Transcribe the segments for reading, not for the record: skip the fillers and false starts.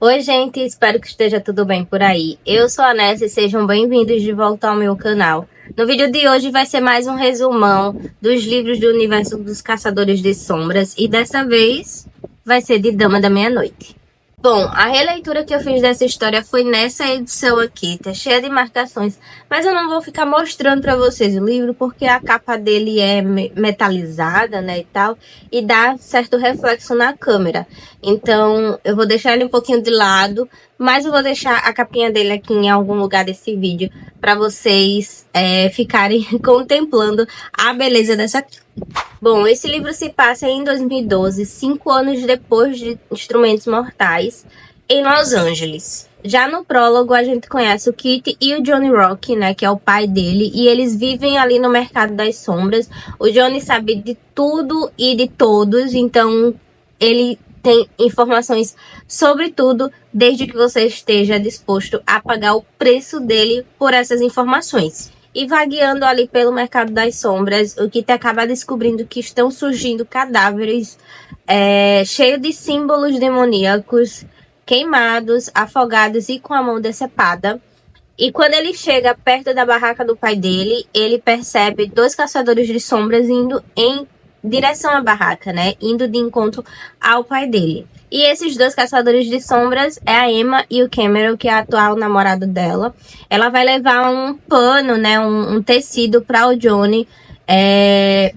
Oi, gente, espero que esteja tudo bem por aí. Eu sou a Nessa e sejam bem-vindos de volta ao meu canal. No vídeo de hoje vai ser mais um resumão dos livros do universo dos Caçadores de Sombras e dessa vez vai ser de Dama da Meia-Noite. Bom, a releitura que eu fiz dessa história foi nessa edição aqui, tá cheia de marcações, mas eu não vou ficar mostrando pra vocês o livro porque a capa dele é metalizada, né, e tal, e dá certo reflexo na câmera. Então, eu vou deixar ele um pouquinho de lado, mas eu vou deixar a capinha dele aqui em algum lugar desse vídeo pra vocês ficarem contemplando a beleza dessa. Bom, esse livro se passa em 2012, 5 anos depois de Instrumentos Mortais, em Los Angeles. Já no prólogo, a gente conhece o Kit e o Johnny Rock, né, que é o pai dele, e eles vivem ali no mercado das sombras. O Johnny sabe de tudo e de todos, então ele tem informações sobre tudo, desde que você esteja disposto a pagar o preço dele por essas informações. E vagueando ali pelo mercado das sombras, o Kit acaba descobrindo que estão surgindo cadáveres cheios de símbolos demoníacos, queimados, afogados e com a mão decepada. E quando ele chega perto da barraca do pai dele, ele percebe dois caçadores de sombras indo em direção à barraca, né? Indo de encontro ao pai dele. E esses dois caçadores de sombras é a Emma e o Cameron, que é a atual namorado dela. Ela vai levar um pano, né? Um tecido para o Johnny,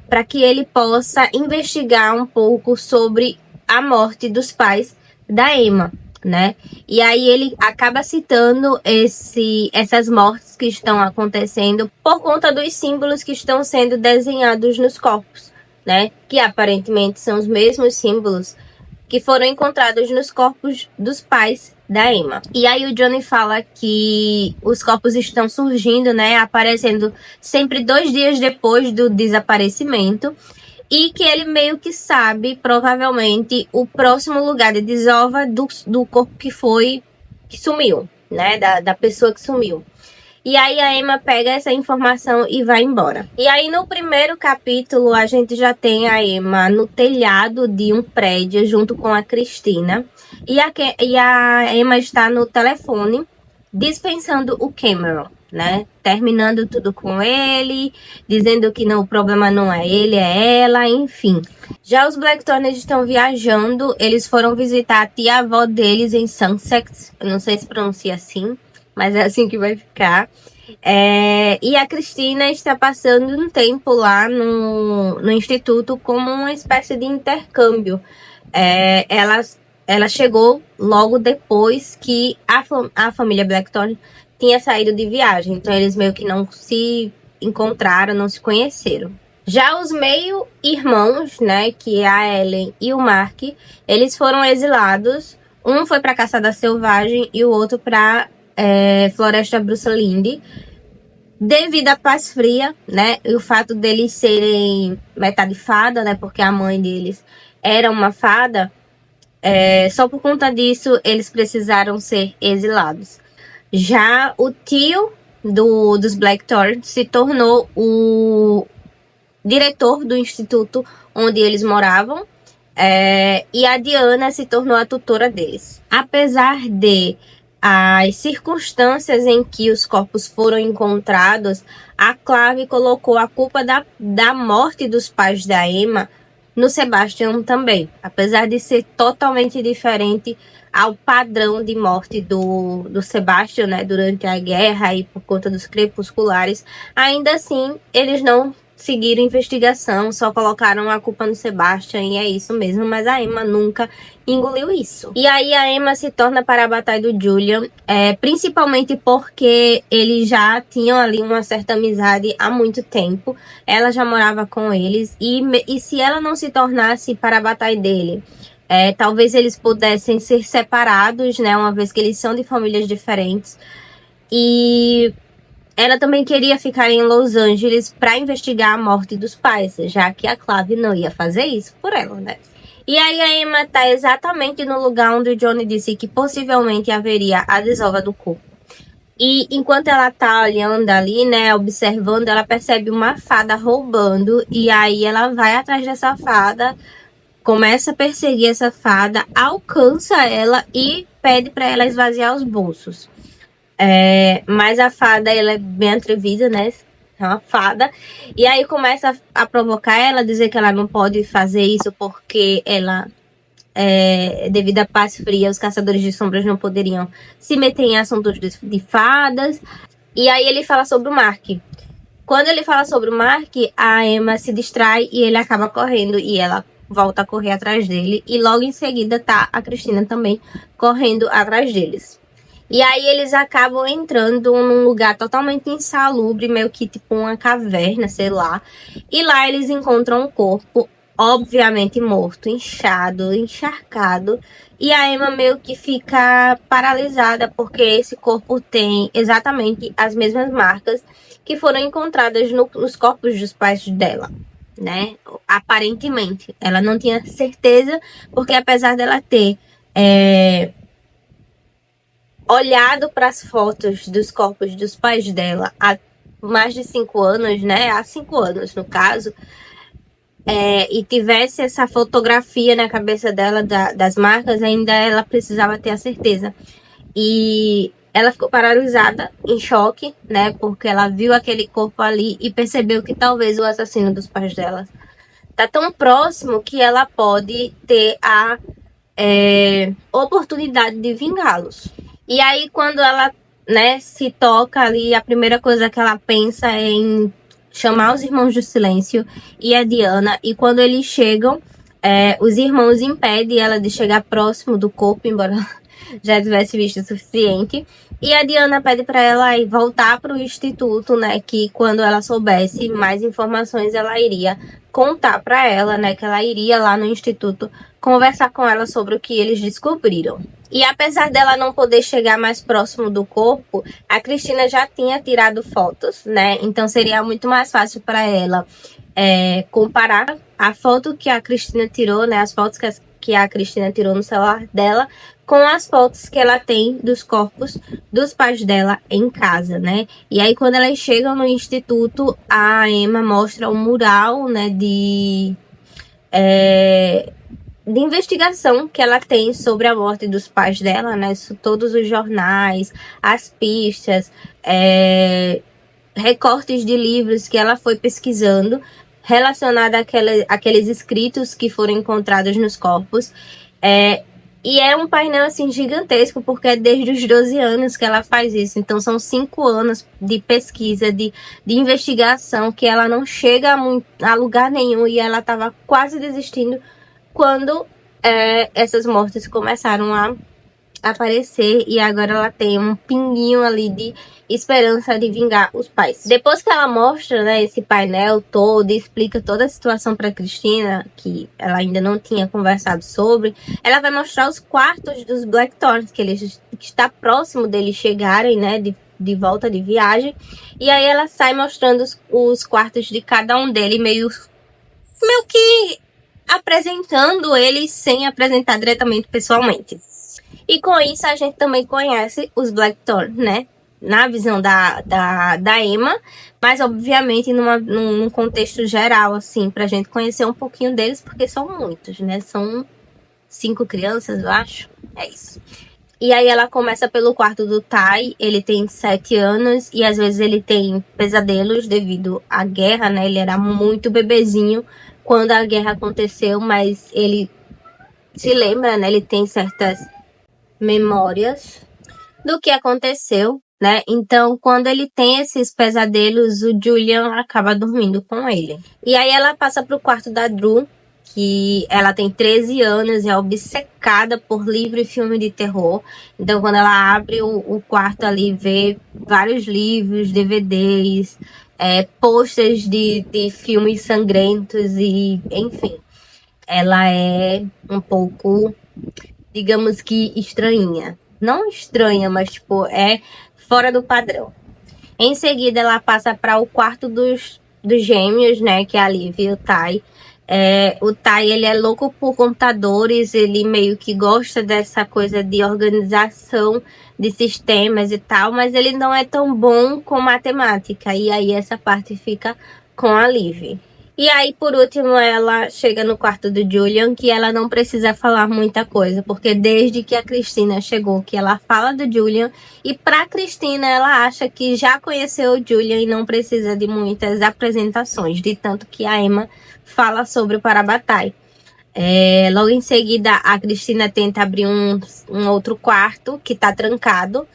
para que ele possa investigar um pouco sobre a morte dos pais da Emma, né? E aí ele acaba citando essas mortes que estão acontecendo por conta dos símbolos que estão sendo desenhados nos corpos, né? Que aparentemente são os mesmos símbolos que foram encontrados nos corpos dos pais da Emma. E aí o Johnny fala que os corpos estão surgindo, né? Aparecendo sempre 2 dias depois do desaparecimento. E que ele meio que sabe, provavelmente, o próximo lugar de desova do corpo que sumiu, né? Da pessoa que sumiu. E aí a Emma pega essa informação e vai embora. E aí no primeiro capítulo a gente já tem a Emma no telhado de um prédio junto com a Cristina. E a Emma está no telefone dispensando o Cameron, né? Terminando tudo com ele, dizendo que não, o problema não é ele, é ela, enfim. Já os Blackthorne estão viajando, eles foram visitar a tia-avó deles em Sunset, eu não sei se pronuncia assim, mas é assim que vai ficar. E a Cristina está passando um tempo lá no instituto como uma espécie de intercâmbio. Ela chegou logo depois que a família Blackthorne tinha saído de viagem. Então eles meio que não se encontraram, não se conheceram. Já os meio-irmãos, né, que é a Ellen e o Mark, eles foram exilados. Um foi para Caçada Selvagem e o outro para Floresta Brucelinde, devido à paz fria, né? E o fato deles serem metade fada, né? Porque a mãe deles era uma fada. Só por conta disso, eles precisaram ser exilados. Já o tio dos Blackthorne se tornou o diretor do instituto onde eles moravam. E a Diana se tornou a tutora deles. Apesar de as circunstâncias em que os corpos foram encontrados, a Clave colocou a culpa da morte dos pais da Emma no Sebastian também, apesar de ser totalmente diferente ao padrão de morte do Sebastian, né, durante a guerra e por conta dos crepusculares. Ainda assim, eles não seguiram investigação, só colocaram a culpa no Sebastian e é isso mesmo, mas a Emma nunca engoliu isso. E aí a Emma se torna para a batalha do Julian, principalmente porque eles já tinham ali uma certa amizade há muito tempo, ela já morava com eles e se ela não se tornasse para a batalha dele, talvez eles pudessem ser separados, né, uma vez que eles são de famílias diferentes. E ela também queria ficar em Los Angeles para investigar a morte dos pais, já que a Clave não ia fazer isso por ela, né? E aí a Emma tá exatamente no lugar onde o Johnny disse que possivelmente haveria a desova do corpo. E enquanto ela tá olhando ali, né, observando, ela percebe uma fada roubando. E aí ela vai atrás dessa fada, começa a perseguir essa fada, alcança ela e pede para ela esvaziar os bolsos. Mas a fada, ela é bem atrevida, né? É uma fada. E aí começa a provocar ela, dizer que ela não pode fazer isso porque ela, devido à paz fria, os caçadores de sombras não poderiam se meter em assuntos de fadas. E aí ele fala sobre o Mark. Quando ele fala sobre o Mark, a Emma se distrai e ele acaba correndo. E ela volta a correr atrás dele. E logo em seguida tá a Cristina também correndo atrás deles. E aí eles acabam entrando num lugar totalmente insalubre, meio que tipo uma caverna, sei lá. E lá eles encontram um corpo, obviamente morto, inchado, encharcado. E a Emma meio que fica paralisada, porque esse corpo tem exatamente as mesmas marcas que foram encontradas nos corpos dos pais dela, né? Aparentemente. Ela não tinha certeza, porque apesar dela ter olhado para as fotos dos corpos dos pais dela há mais de 5 anos, né? Há 5 anos, no caso. E tivesse essa fotografia na cabeça dela das marcas, ainda ela precisava ter a certeza. E ela ficou paralisada, em choque, né? Porque ela viu aquele corpo ali e percebeu que talvez o assassino dos pais dela tá tão próximo que ela pode ter a oportunidade de vingá-los. E aí, quando ela, né, se toca ali, a primeira coisa que ela pensa é em chamar os irmãos do silêncio e a Diana. E quando eles chegam, os irmãos impedem ela de chegar próximo do corpo, embora já tivesse visto o suficiente. E a Diana pede para ela voltar para o instituto, né? Que quando ela soubesse mais informações, ela iria contar para ela, né? Que ela iria lá no instituto conversar com ela sobre o que eles descobriram. E apesar dela não poder chegar mais próximo do corpo, a Cristina já tinha tirado fotos, né? Então seria muito mais fácil para ela comparar a foto que a Cristina tirou, né? As fotos que a Cristina tirou no celular dela com as fotos que ela tem dos corpos dos pais dela em casa, né? E aí, quando elas chegam no instituto, a Emma mostra um mural, né, de investigação que ela tem sobre a morte dos pais dela, né? Todos os jornais, as pistas, recortes de livros que ela foi pesquisando relacionado àqueles escritos que foram encontrados nos corpos. E é um painel assim gigantesco, porque é desde os 12 anos que ela faz isso. Então são 5 anos de pesquisa, de investigação, que ela não chega a lugar nenhum, e ela estava quase desistindo quando essas mortes começaram a aparecer, e agora ela tem um pinguinho ali de esperança de vingar os pais. Depois que ela mostra, né, esse painel todo e explica toda a situação para Cristina, que ela ainda não tinha conversado sobre, ela vai mostrar os quartos dos Blackthorns, que está próximo deles chegarem, né, de volta de viagem. E aí ela sai mostrando os quartos de cada um deles, meio que apresentando eles sem apresentar diretamente pessoalmente. E com isso a gente também conhece os Blackthorn, né? Na visão da Emma, mas obviamente num contexto geral, assim, pra gente conhecer um pouquinho deles, porque são muitos, né? São 5 crianças, eu acho. É isso. E aí ela começa pelo quarto do Ty. Ele tem 7 anos e às vezes ele tem pesadelos devido à guerra, né? Ele era muito bebezinho quando a guerra aconteceu, mas ele se lembra, né? Ele tem certas memórias do que aconteceu, né? Então, quando ele tem esses pesadelos, o Julian acaba dormindo com ele. E aí ela passa pro quarto da Drew, que ela tem 13 anos e é obcecada por livro e filme de terror. Então, quando ela abre o quarto ali, vê vários livros, DVDs, posters de filmes sangrentos e, enfim. Ela é um pouco, digamos que estranha. Não estranha, mas tipo, é fora do padrão. Em seguida, ela passa para o quarto dos gêmeos, né? Que é a Liv e o Ty. O Ty, ele é louco por computadores, ele meio que gosta dessa coisa de organização de sistemas e tal, mas ele não é tão bom com matemática. E aí essa parte fica com a Liv. E aí, por último, ela chega no quarto do Julian, que ela não precisa falar muita coisa, porque desde que a Cristina chegou, que ela fala do Julian, e pra Cristina, ela acha que já conheceu o Julian e não precisa de muitas apresentações, de tanto que a Emma fala sobre o Parabatai. Logo em seguida, a Cristina tenta abrir um outro quarto, que tá trancado,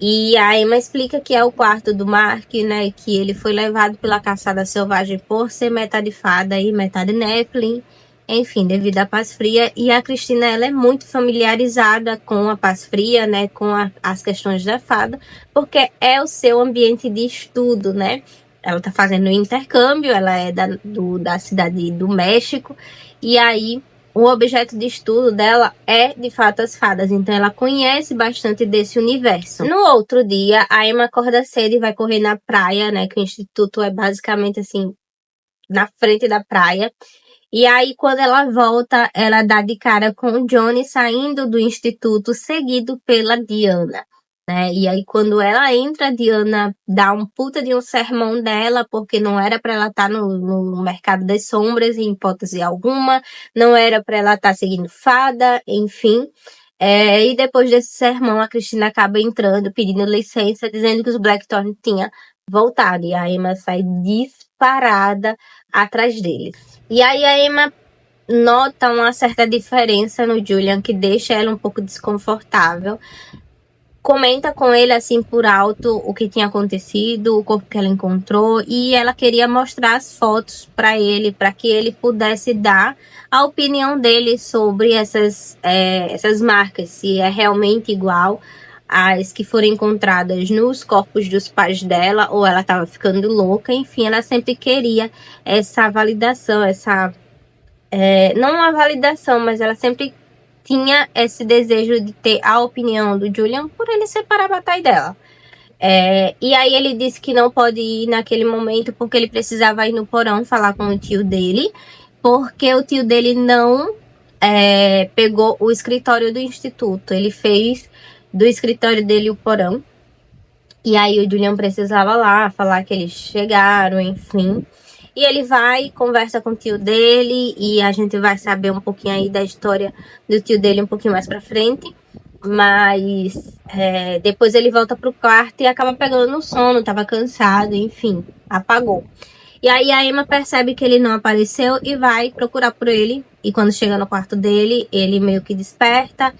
e a Emma explica que é o quarto do Mark, né? Que ele foi levado pela caçada selvagem por ser metade fada e metade Nephilim. Enfim, devido à paz fria. E a Cristina, ela é muito familiarizada com a paz fria, né? Com as questões da fada. Porque é o seu ambiente de estudo, né? Ela tá fazendo um intercâmbio, ela é da cidade do México. E aí, o objeto de estudo dela é, de fato, as fadas. Então, ela conhece bastante desse universo. No outro dia, a Emma acorda cedo e vai correr na praia, né? Que o instituto é basicamente, assim, na frente da praia. E aí, quando ela volta, ela dá de cara com o Johnny saindo do instituto, seguido pela Diana. Né? E aí, quando ela entra, a Diana dá um puta de um sermão dela, porque não era para ela estar no mercado das sombras, em hipótese alguma, não era para ela estar seguindo fada, enfim. E depois desse sermão, a Cristina acaba entrando, pedindo licença, dizendo que os Blackthorn tinham voltado. E a Emma sai disparada atrás deles. E aí a Emma nota uma certa diferença no Julian, que deixa ela um pouco desconfortável. Comenta com ele assim por alto o que tinha acontecido, o corpo que ela encontrou, e ela queria mostrar as fotos para ele, para que ele pudesse dar a opinião dele sobre essas marcas, se é realmente igual às que foram encontradas nos corpos dos pais dela, ou ela estava ficando louca. Enfim, ela sempre queria essa validação, não uma validação, mas ela sempre tinha esse desejo de ter a opinião do Julian por ele ser Parabatai dela. E aí ele disse que não pode ir naquele momento porque ele precisava ir no porão falar com o tio dele, porque o tio dele não pegou o escritório do instituto. Ele fez do escritório dele o porão. E aí o Julian precisava lá falar que eles chegaram, enfim. E ele vai, conversa com o tio dele, e a gente vai saber um pouquinho aí da história do tio dele um pouquinho mais pra frente. Mas depois ele volta pro quarto e acaba pegando no sono, tava cansado, enfim, apagou. E aí a Emma percebe que ele não apareceu e vai procurar por ele. E quando chega no quarto dele, ele meio que desperta,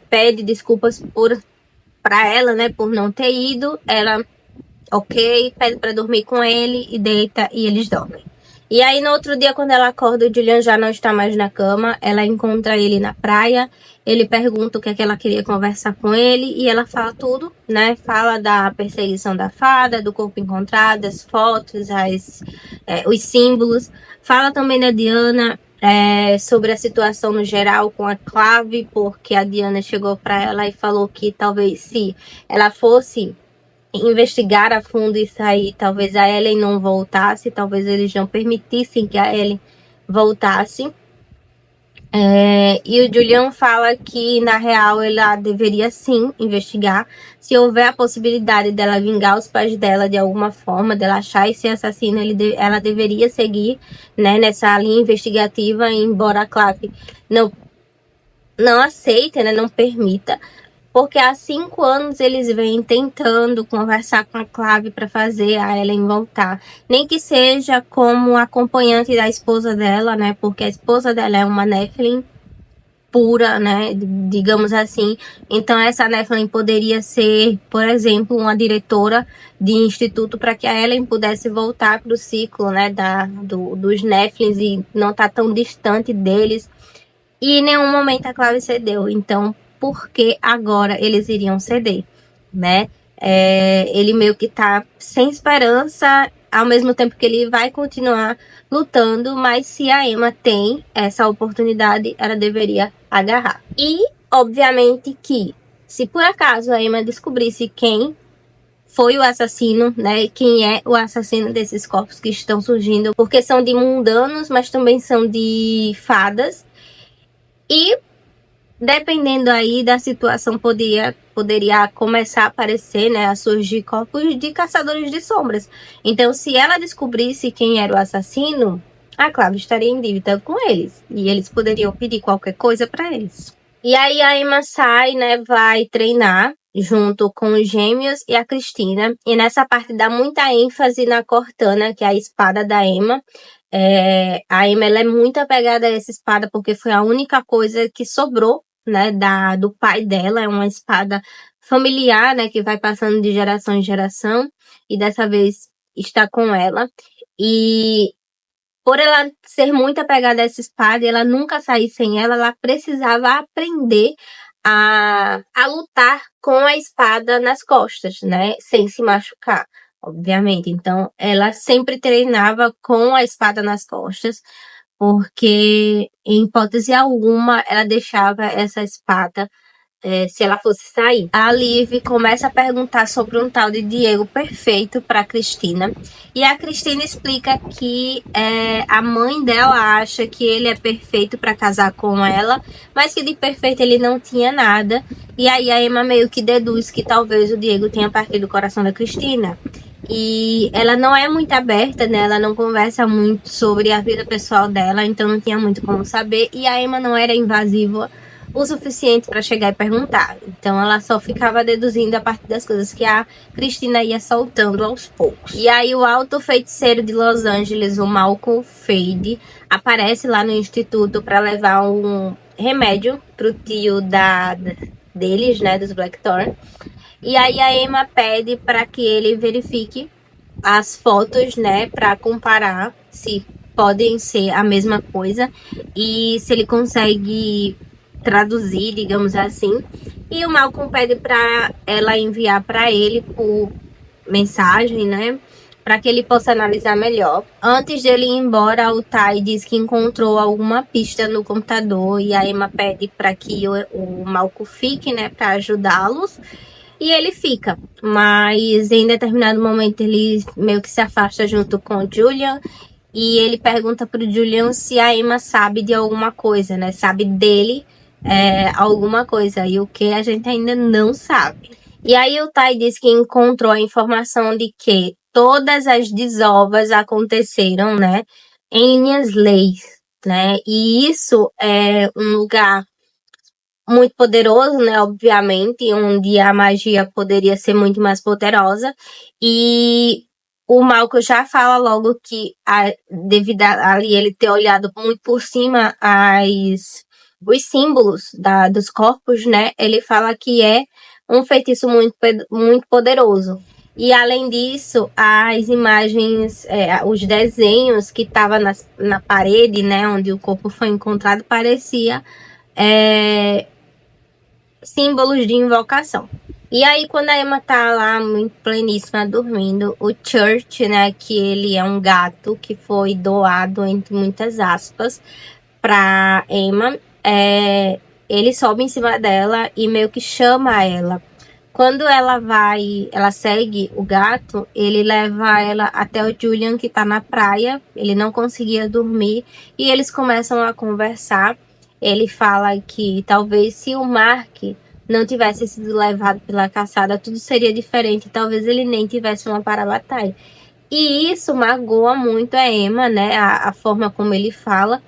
pede desculpas pra ela, né, por não ter ido. Ela, ok, pede pra dormir com ele e deita e eles dormem. E aí no outro dia, quando ela acorda, o Julian já não está mais na cama. Ela encontra ele na praia. Ele pergunta o que é que ela queria conversar com ele. E ela fala tudo, né? Fala da perseguição da fada, do corpo encontrado, as fotos, os símbolos. Fala também da Diana, sobre a situação no geral com a Clave, porque a Diana chegou para ela e falou que talvez se ela fosse investigar a fundo isso aí, talvez a Ellen não voltasse, talvez eles não permitissem que a Ellen voltasse. E o Julian fala que, na real, ela deveria sim investigar. Se houver a possibilidade dela vingar os pais dela de alguma forma, dela achar esse assassino, ela deveria seguir, né, nessa linha investigativa, embora a Clave não aceite, né, não permita. Porque há 5 anos eles vêm tentando conversar com a Clave para fazer a Ellen voltar. Nem que seja como acompanhante da esposa dela, né? Porque a esposa dela é uma Nephilim pura, né? Digamos assim. Então essa Nephilim poderia ser, por exemplo, uma diretora de instituto para que a Ellen pudesse voltar para o ciclo, né? Dos Nephilims e não estar tão distante deles. E em nenhum momento a Clave cedeu. Então, porque agora eles iriam ceder, né? Ele meio que tá sem esperança, ao mesmo tempo que ele vai continuar lutando, mas se a Emma tem essa oportunidade, ela deveria agarrar. E, obviamente, que se por acaso a Emma descobrisse quem foi o assassino, né? Quem é o assassino desses corpos que estão surgindo, porque são de mundanos, mas também são de fadas. E dependendo aí da situação, poderia poderia começar a aparecer, né, a surgir corpos de caçadores de sombras. Então, se ela descobrisse quem era o assassino, a Cláudia estaria em dívida com eles. E eles poderiam pedir qualquer coisa para eles. E aí a Emma sai, né, vai treinar junto com os gêmeos e a Cristina. E nessa parte dá muita ênfase na Cortana, que é a espada da Emma. A Emma ela é muito apegada a essa espada porque foi a única coisa que sobrou, né, do pai dela. É uma espada familiar, né, que vai passando de geração em geração. E dessa vez está com ela. E por ela ser muito apegada a essa espada e ela nunca sair sem ela, ela precisava aprender a lutar com a espada nas costas, né? Sem se machucar, obviamente. Então, ela sempre treinava com a espada nas costas, porque, em hipótese alguma, ela deixava essa espada se ela fosse sair. A Liv começa a perguntar sobre um tal de Diego perfeito para Cristina. E a Cristina explica que a mãe dela acha que ele é perfeito para casar com ela, mas que de perfeito ele não tinha nada. E aí a Emma meio que deduz que talvez o Diego tenha partido do coração da Cristina. E ela não é muito aberta, né? Ela não conversa muito sobre a vida pessoal dela, então não tinha muito como saber. E a Emma não era invasiva o suficiente para chegar e perguntar. Então ela só ficava deduzindo a partir das coisas que a Cristina ia soltando aos poucos. E aí o alto feiticeiro de Los Angeles, o Malcolm Fade, aparece lá no instituto para levar um remédio pro tio deles, né, dos Blackthorn. E aí a Emma pede para que ele verifique as fotos, né, para comparar se podem ser a mesma coisa e se ele consegue traduzir, digamos assim. E o Malcolm pede para ela enviar para ele por mensagem, né, para que ele possa analisar melhor. Antes dele ir embora, o Ty diz que encontrou alguma pista no computador e a Emma pede para que o Malcolm fique, né, para ajudá-los. E ele fica, mas em determinado momento ele meio que se afasta junto com o Julian. E ele pergunta pro Julian se a Emma sabe de alguma coisa, né? Sabe dele alguma coisa. E o que a gente ainda não sabe. E aí o Ty diz que encontrou a informação de que todas as desovas aconteceram, né? Em linhas leis, né? E isso é um lugar muito poderoso, né, obviamente, onde a magia poderia ser muito mais poderosa, e o Malcolm já fala logo que, devido a ali ele ter olhado muito por cima os símbolos dos corpos, né, ele fala que é um feitiço muito, muito poderoso. E além disso, as imagens, os desenhos que estavam na parede, né, onde o corpo foi encontrado, parecia símbolos de invocação. E aí, quando a Emma tá lá, muito pleníssima, dormindo, o Church, né, que ele é um gato que foi doado, entre muitas aspas, pra Emma, ele sobe em cima dela e meio que chama ela. Quando ela segue o gato, ele leva ela até o Julian, que tá na praia, ele não conseguia dormir, e eles começam a conversar. Ele fala que talvez se o Mark não tivesse sido levado pela caçada, tudo seria diferente. Talvez ele nem tivesse uma para-batalha. E isso magoa muito a Emma, né? A forma como ele fala.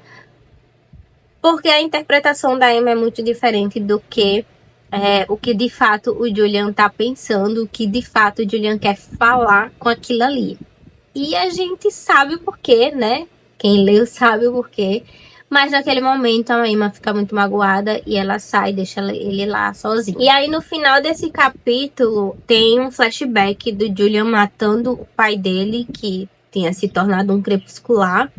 Porque a interpretação da Emma é muito diferente do que o que de fato o Julian tá pensando, o que de fato o Julian quer falar com aquilo ali. E a gente sabe o porquê, né? Quem leu sabe o porquê. Mas naquele momento a Emma fica muito magoada e ela sai, deixa ele lá sozinho. E aí no final desse capítulo tem um flashback do Julian matando o pai dele, que tinha se tornado um crepuscular.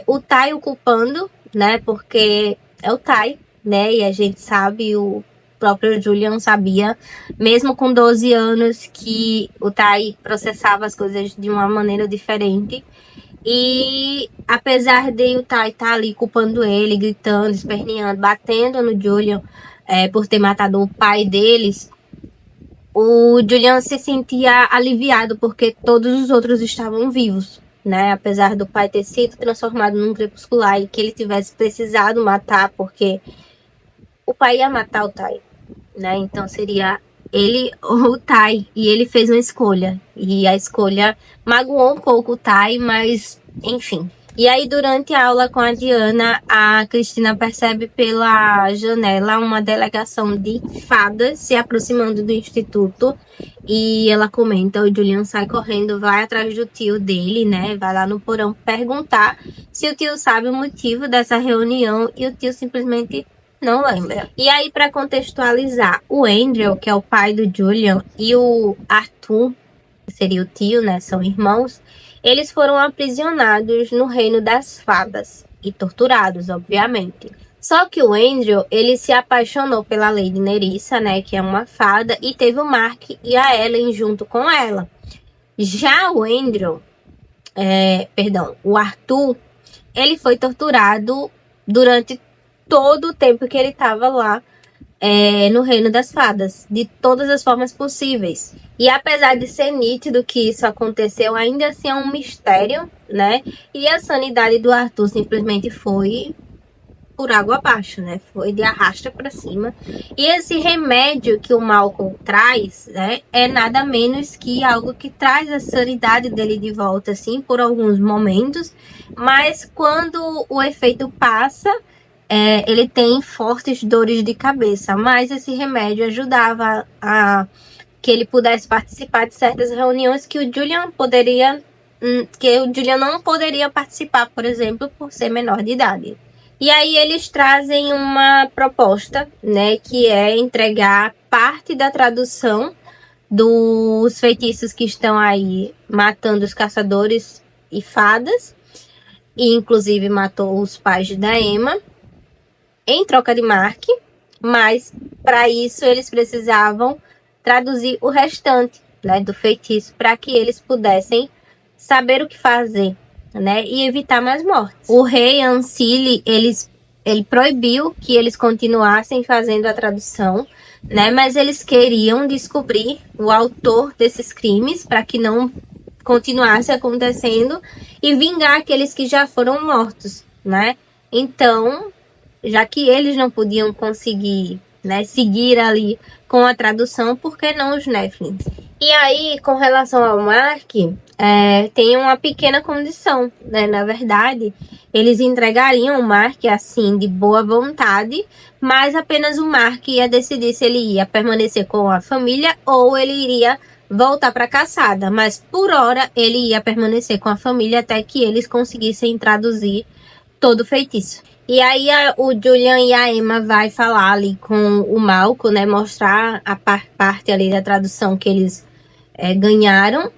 O Ty o culpando, né? Porque é o Ty, né? E a gente sabe, o próprio Julian sabia, mesmo com 12 anos, que o Ty processava as coisas de uma maneira diferente. E apesar de o Ty estar ali culpando ele, gritando, esperneando, batendo no Julian por ter matado o pai deles, o Julian se sentia aliviado porque todos os outros estavam vivos, né? Apesar do pai ter sido transformado num crepuscular e que ele tivesse precisado matar, porque o pai ia matar o Ty. né? Então seria ele ou o Tai. E ele fez uma escolha. E a escolha magoou um pouco o Tai, mas enfim. E aí, durante a aula com a Diana, a Cristina percebe pela janela uma delegação de fadas se aproximando do instituto. E ela comenta, o Julian sai correndo, vai atrás do tio dele, né? Vai lá no porão perguntar se o tio sabe o motivo dessa reunião. E o tio simplesmente não lembra. E aí, para contextualizar, o Andrew, que é o pai do Julian, e o Arthur, que seria o tio, né? São irmãos. Eles foram aprisionados no reino das fadas e torturados, obviamente. Só que o Andrew, ele se apaixonou pela Lady Nerissa, né, que é uma fada, e teve o Mark e a Ellen junto com ela. Já o Andrew, o Arthur, ele foi torturado durante todo o tempo que ele estava lá no reino das fadas, de todas as formas possíveis. E apesar de ser nítido que isso aconteceu, ainda assim é um mistério, né? E a sanidade do Arthur simplesmente foi por água abaixo, né? Foi de arrasta para cima. E esse remédio que o Malcolm traz, né, é nada menos que algo que traz a sanidade dele de volta, assim, por alguns momentos. Mas quando o efeito passa, ele tem fortes dores de cabeça, mas esse remédio ajudava a que ele pudesse participar de certas reuniões que o Julian não poderia participar, por exemplo, por ser menor de idade. E aí eles trazem uma proposta, né, que é entregar parte da tradução dos feitiços que estão aí matando os caçadores e fadas, e inclusive matou os pais da Emma, em troca de Mark, mas para isso eles precisavam traduzir o restante, né, do feitiço para que eles pudessem saber o que fazer, né, e evitar mais mortes. O rei Ancile, ele proibiu que eles continuassem fazendo a tradução, né, mas eles queriam descobrir o autor desses crimes para que não continuasse acontecendo e vingar aqueles que já foram mortos, né? Então, já que eles não podiam conseguir, né, seguir ali com a tradução, por que não os Nephilim? E aí, com relação ao Mark, tem uma pequena condição, né? Na verdade, eles entregariam o Mark assim, de boa vontade, mas apenas o Mark ia decidir se ele ia permanecer com a família ou ele iria voltar para a caçada. Mas, por hora, ele ia permanecer com a família até que eles conseguissem traduzir todo o feitiço. E aí o Julian e a Emma vai falar ali com o Malcolm, né? Mostrar a parte ali da tradução que eles ganharam.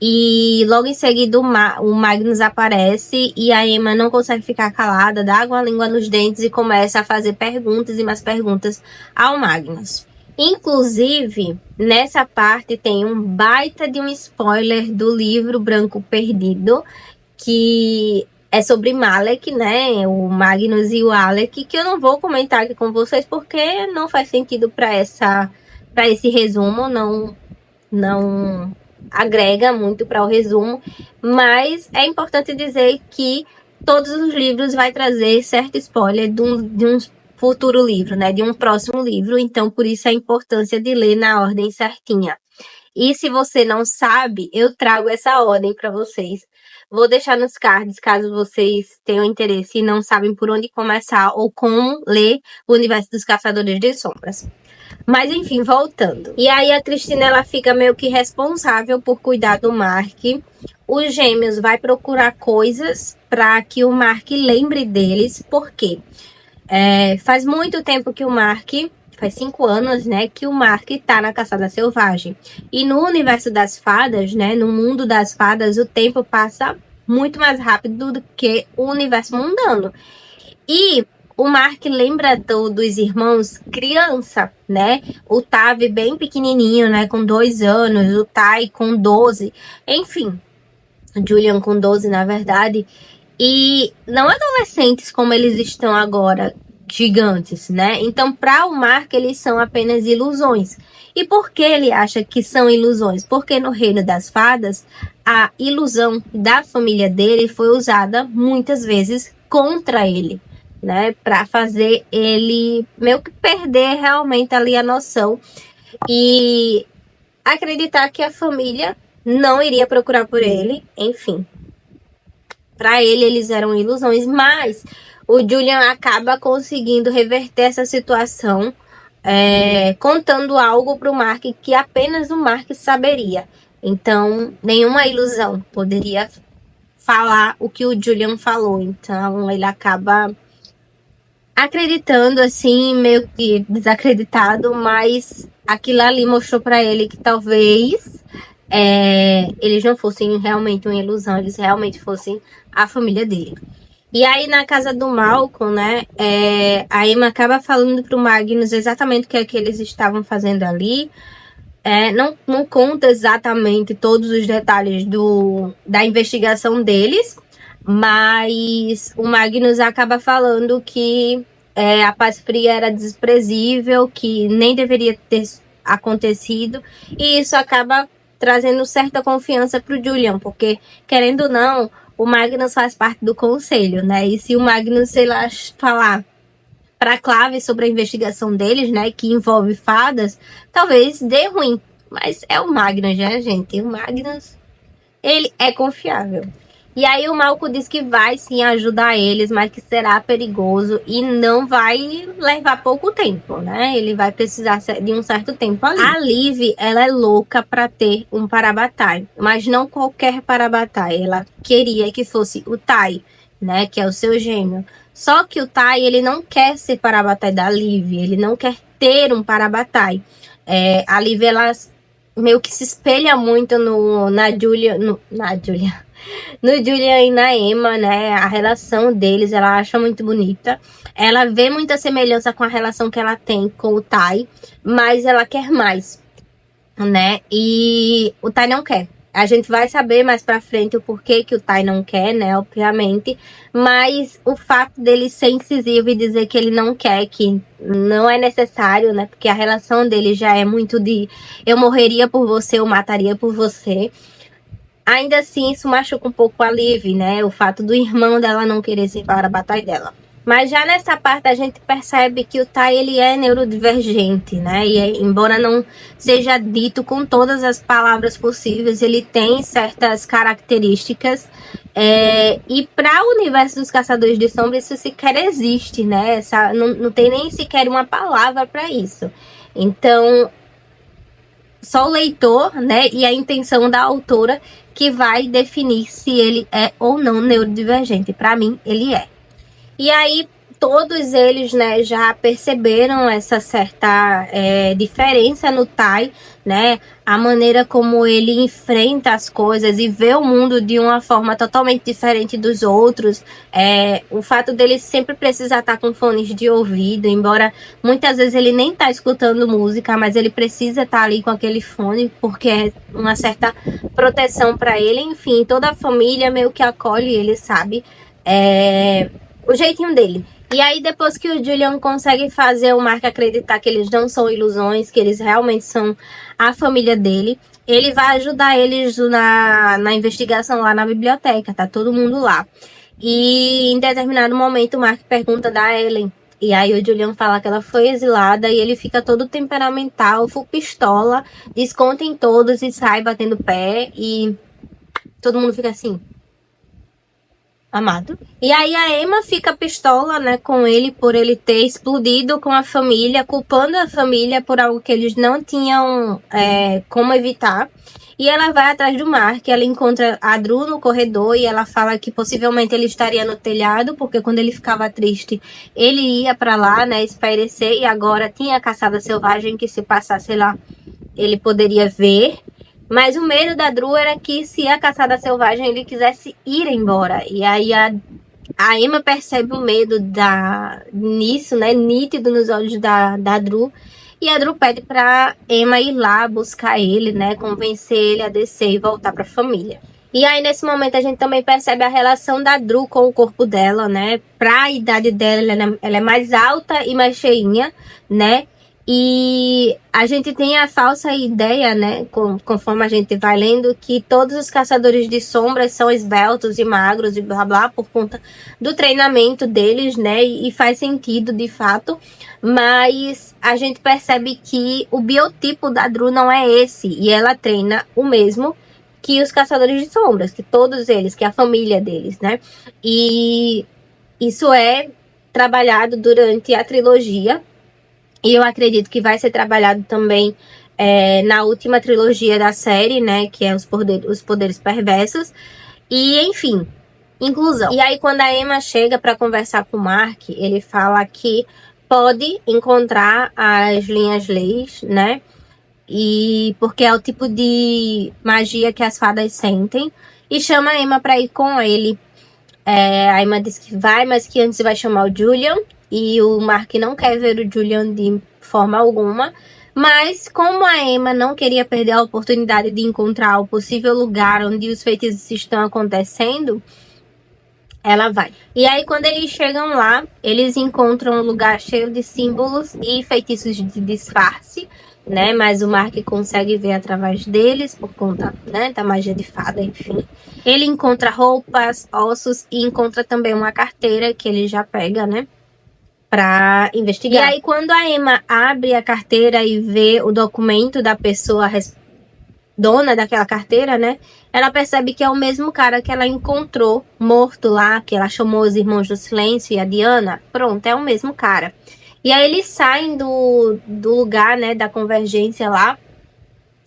E logo em seguida o Magnus aparece e a Emma não consegue ficar calada, dá uma língua nos dentes e começa a fazer perguntas e mais perguntas ao Magnus. Inclusive, nessa parte tem um baita de um spoiler do livro Branco Perdido, que é sobre Malek, né? O Magnus e o Alec, que eu não vou comentar aqui com vocês porque não faz sentido para esse resumo, não agrega muito para o resumo, mas é importante dizer que todos os livros vai trazer certo spoiler de um futuro livro, né? De um próximo livro, então por isso a importância de ler na ordem certinha. E se você não sabe, eu trago essa ordem para vocês. Vou deixar nos cards, caso vocês tenham interesse e não sabem por onde começar ou como ler o Universo dos Caçadores de Sombras. Mas enfim, voltando. E aí a Cristina, ela fica meio que responsável por cuidar do Mark. Os gêmeos vai procurar coisas para que o Mark lembre deles. Por quê? Faz muito tempo que o Mark... Faz 5 anos, né, que o Mark tá na caçada selvagem. E no universo das fadas, né, no mundo das fadas, o tempo passa muito mais rápido do que o universo mundano. E o Mark lembra dos irmãos criança, né? O Tavi bem pequenininho, né, com 2 anos, o Tai com 12, enfim, o Julian com 12, na verdade. E não adolescentes como eles estão agora, gigantes, né? Então, para o Mark, eles são apenas ilusões. E por que ele acha que são ilusões? Porque no reino das fadas, a ilusão da família dele foi usada muitas vezes contra ele, né? Pra fazer ele meio que perder realmente ali a noção e acreditar que a família não iria procurar por ele, enfim. Para ele, eles eram ilusões, mas o Julian acaba conseguindo reverter essa situação, contando algo para o Mark que apenas o Mark saberia. Então, nenhuma ilusão poderia falar o que o Julian falou. Então, ele acaba acreditando, assim, meio que desacreditado, mas aquilo ali mostrou para ele que talvez eles não fossem realmente uma ilusão, eles realmente fossem a família dele. E aí, na casa do Malcolm, né, a Emma acaba falando pro Magnus exatamente o que é que eles estavam fazendo ali. Não conta exatamente todos os detalhes da investigação deles, mas o Magnus acaba falando que a Paz Fria era desprezível, que nem deveria ter acontecido, e isso acaba trazendo certa confiança pro Julian, porque, querendo ou não, o Magnus faz parte do conselho, né? E se o Magnus, sei lá, falar para Clave sobre a investigação deles, né, que envolve fadas, talvez dê ruim. Mas é o Magnus, né, gente? O Magnus, ele é confiável. E aí o Malcolm diz que vai sim ajudar eles, mas que será perigoso e não vai levar pouco tempo, né? Ele vai precisar de um certo tempo ali. A Liv, ela é louca para ter um Parabatai, mas não qualquer Parabatai. Ela queria que fosse o Tai, né? Que é o seu gêmeo. Só que o Tai, ele não quer ser Parabatai da Liv, ele não quer ter um Parabatai. A Liv, ela meio que se espelha muito na Julia, no Julian e na Emma, né? A relação deles, ela acha muito bonita. Ela vê muita semelhança com a relação que ela tem com o Tai, mas ela quer mais, né? E o Tai não quer. A gente vai saber mais pra frente o porquê que o Tai não quer, né? Obviamente. Mas o fato dele ser incisivo e dizer que ele não quer, que não é necessário, né? Porque a relação dele já é muito de eu morreria por você, eu mataria por você. Ainda assim, isso machuca um pouco a Liv, né? O fato do irmão dela não querer ser para a batalha dela. Mas já nessa parte a gente percebe que o Tai, ele é neurodivergente, né? E embora não seja dito com todas as palavras possíveis, ele tem certas características. E para o universo dos Caçadores de Sombras, isso sequer existe, né? Não tem nem sequer uma palavra para isso. Então, só o leitor, né, e a intenção da autora que vai definir se ele é ou não neurodivergente. Para mim, ele é. E aí, todos eles, né, já perceberam essa certa diferença no Tai, né? A maneira como ele enfrenta as coisas e vê o mundo de uma forma totalmente diferente dos outros. O fato dele sempre precisar estar com fones de ouvido, embora muitas vezes ele nem tá escutando música, mas ele precisa estar ali com aquele fone, porque é uma certa proteção para ele. Enfim, toda a família meio que acolhe ele, sabe? O jeitinho dele. E aí, depois que o Julian consegue fazer o Mark acreditar que eles não são ilusões, que eles realmente são a família dele, ele vai ajudar eles na investigação lá na biblioteca, tá todo mundo lá. E em determinado momento o Mark pergunta da Ellen. E aí o Julian fala que ela foi exilada e ele fica todo temperamental, full pistola, desconta em todos e sai batendo pé e todo mundo fica assim... amado. E aí a Emma fica pistola, né, com ele por ele ter explodido com a família, culpando a família por algo que eles não tinham como evitar. E ela vai atrás do Mark, ela encontra a Dru no corredor e ela fala que possivelmente ele estaria no telhado, porque quando ele ficava triste, ele ia pra lá, né, espairecer, e agora tinha a caçada selvagem que se passasse lá, ele poderia ver. Mas o medo da Dru era que se a caçada selvagem ele quisesse ir embora. E aí a Emma percebe o medo nisso, né? Nítido nos olhos da Dru. E a Dru pede pra Emma ir lá buscar ele, né? Convencer ele a descer e voltar pra família. E aí, nesse momento, a gente também percebe a relação da Dru com o corpo dela, né? Pra idade dela, ela é mais alta e mais cheinha, né? E a gente tem a falsa ideia, né, conforme a gente vai lendo, que todos os caçadores de sombras são esbeltos e magros e blá blá por conta do treinamento deles, né, e faz sentido de fato, mas a gente percebe que o biotipo da Dru não é esse, e ela treina o mesmo que os caçadores de sombras, que todos eles, que a família deles, né, e isso é trabalhado durante a trilogia. E eu acredito que vai ser trabalhado também na última trilogia da série, né? Que é os poderes perversos. E, enfim, inclusão. E aí, quando a Emma chega para conversar com o Mark, ele fala que pode encontrar as linhas leis, né? E porque é o tipo de magia que as fadas sentem. E chama a Emma para ir com ele. A Emma diz que vai, mas que antes vai chamar o Julian. E o Mark não quer ver o Julian de forma alguma. Mas como a Emma não queria perder a oportunidade de encontrar o possível lugar onde os feitiços estão acontecendo, ela vai. E aí, quando eles chegam lá, eles encontram um lugar cheio de símbolos e feitiços de disfarce, né? Mas o Mark consegue ver através deles, por conta, né, da magia de fada, enfim. Ele encontra roupas, ossos e encontra também uma carteira que ele já pega, né, pra investigar. E aí, quando a Emma abre a carteira e vê o documento da pessoa dona daquela carteira, né? Ela percebe que é o mesmo cara que ela encontrou morto lá, que ela chamou os Irmãos do Silêncio e a Diana. Pronto, é o mesmo cara. E aí eles saem do lugar, né, da convergência lá,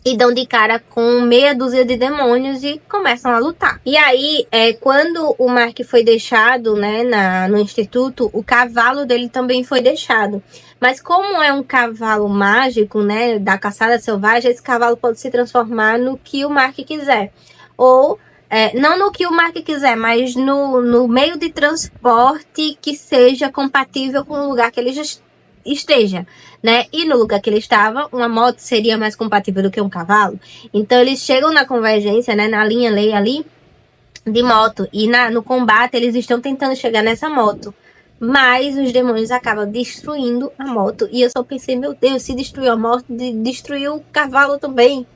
e dão de cara com meia dúzia de demônios e começam a lutar. E aí, quando o Mark foi deixado, né, no instituto, o cavalo dele também foi deixado. Mas como é um cavalo mágico, né, da caçada selvagem, esse cavalo pode se transformar no que o Mark quiser. Ou, não no que o Mark quiser, mas no meio de transporte que seja compatível com o lugar que ele esteja, né? E no lugar que ele estava, uma moto seria mais compatível do que um cavalo. Então eles chegam na convergência, né, na linha lei ali de moto, e no combate eles estão tentando chegar nessa moto. Mas os demônios acabam destruindo a moto. E eu só pensei, meu Deus, se destruiu a moto, destruiu o cavalo também.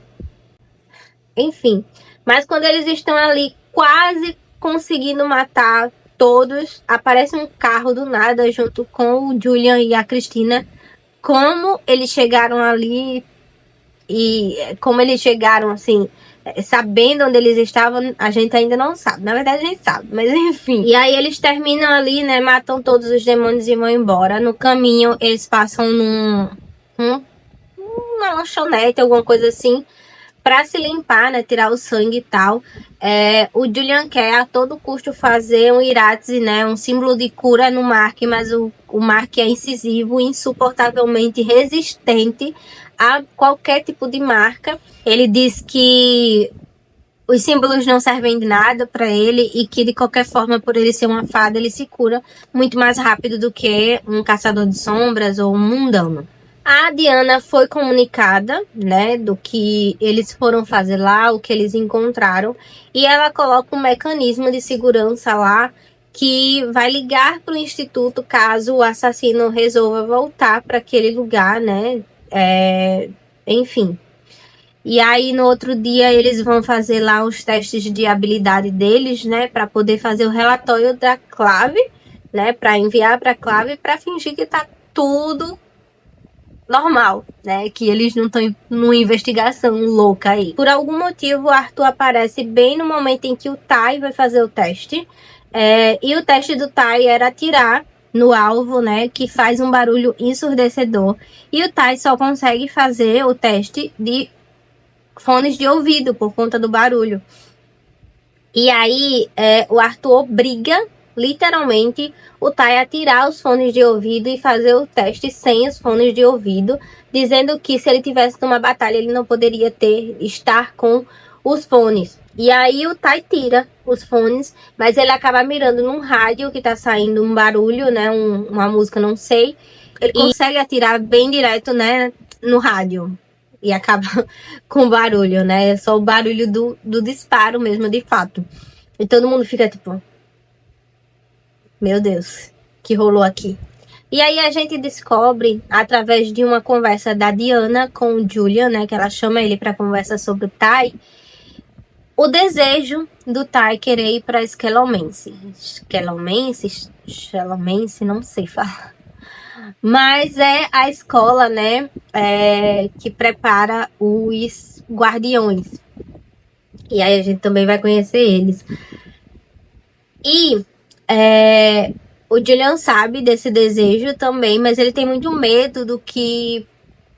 Enfim. Mas quando eles estão ali quase conseguindo matar todos, aparece um carro do nada junto com o Julian e a Cristina. Como eles chegaram ali e como eles chegaram, assim, sabendo onde eles estavam, a gente ainda não sabe. Na verdade, a gente sabe, mas enfim. E aí eles terminam ali, né, matam todos os demônios e vão embora. No caminho, eles passam numa lanchonete, alguma coisa assim, pra se limpar, né, tirar o sangue e tal. O Julian quer a todo custo fazer um Iratze, né, um símbolo de cura no Mark, mas o Mark é incisivo, insuportavelmente resistente a qualquer tipo de marca. Ele diz que os símbolos não servem de nada para ele e que de qualquer forma, por ele ser uma fada, ele se cura muito mais rápido do que um caçador de sombras ou um mundano. A Diana foi comunicada, né, do que eles foram fazer lá, o que eles encontraram, e ela coloca um mecanismo de segurança lá que vai ligar para o instituto caso o assassino resolva voltar para aquele lugar, né, enfim. E aí no outro dia eles vão fazer lá os testes de habilidade deles, né, para poder fazer o relatório da clave, né, para enviar para a clave para fingir que tá tudo normal, né? Que eles não estão numa investigação louca aí. Por algum motivo, o Arthur aparece bem no momento em que o Tai vai fazer o teste. E o teste do Tai era atirar no alvo, né? Que faz um barulho ensurdecedor. E o Tai só consegue fazer o teste de fones de ouvido por conta do barulho. E aí, o Arthur obriga literalmente o Tai a tirar os fones de ouvido e fazer o teste sem os fones de ouvido, dizendo que se ele tivesse numa batalha ele não poderia estar com os fones. E aí o Tai tira os fones, mas ele acaba mirando num rádio que tá saindo um barulho, né, uma música, não sei. Ele consegue atirar bem direto, né, no rádio. E acaba com barulho, né, só o barulho do disparo mesmo, de fato. E todo mundo fica tipo... Meu Deus, que rolou aqui? E aí a gente descobre, através de uma conversa da Diana com o Julian, né, que ela chama ele para conversa sobre o Tai, o desejo do Tai querer ir para Skelomense. Skelomense, não sei falar. Mas é a escola, né, que prepara os guardiões. E aí a gente também vai conhecer eles. E o Julian sabe desse desejo também, mas ele tem muito medo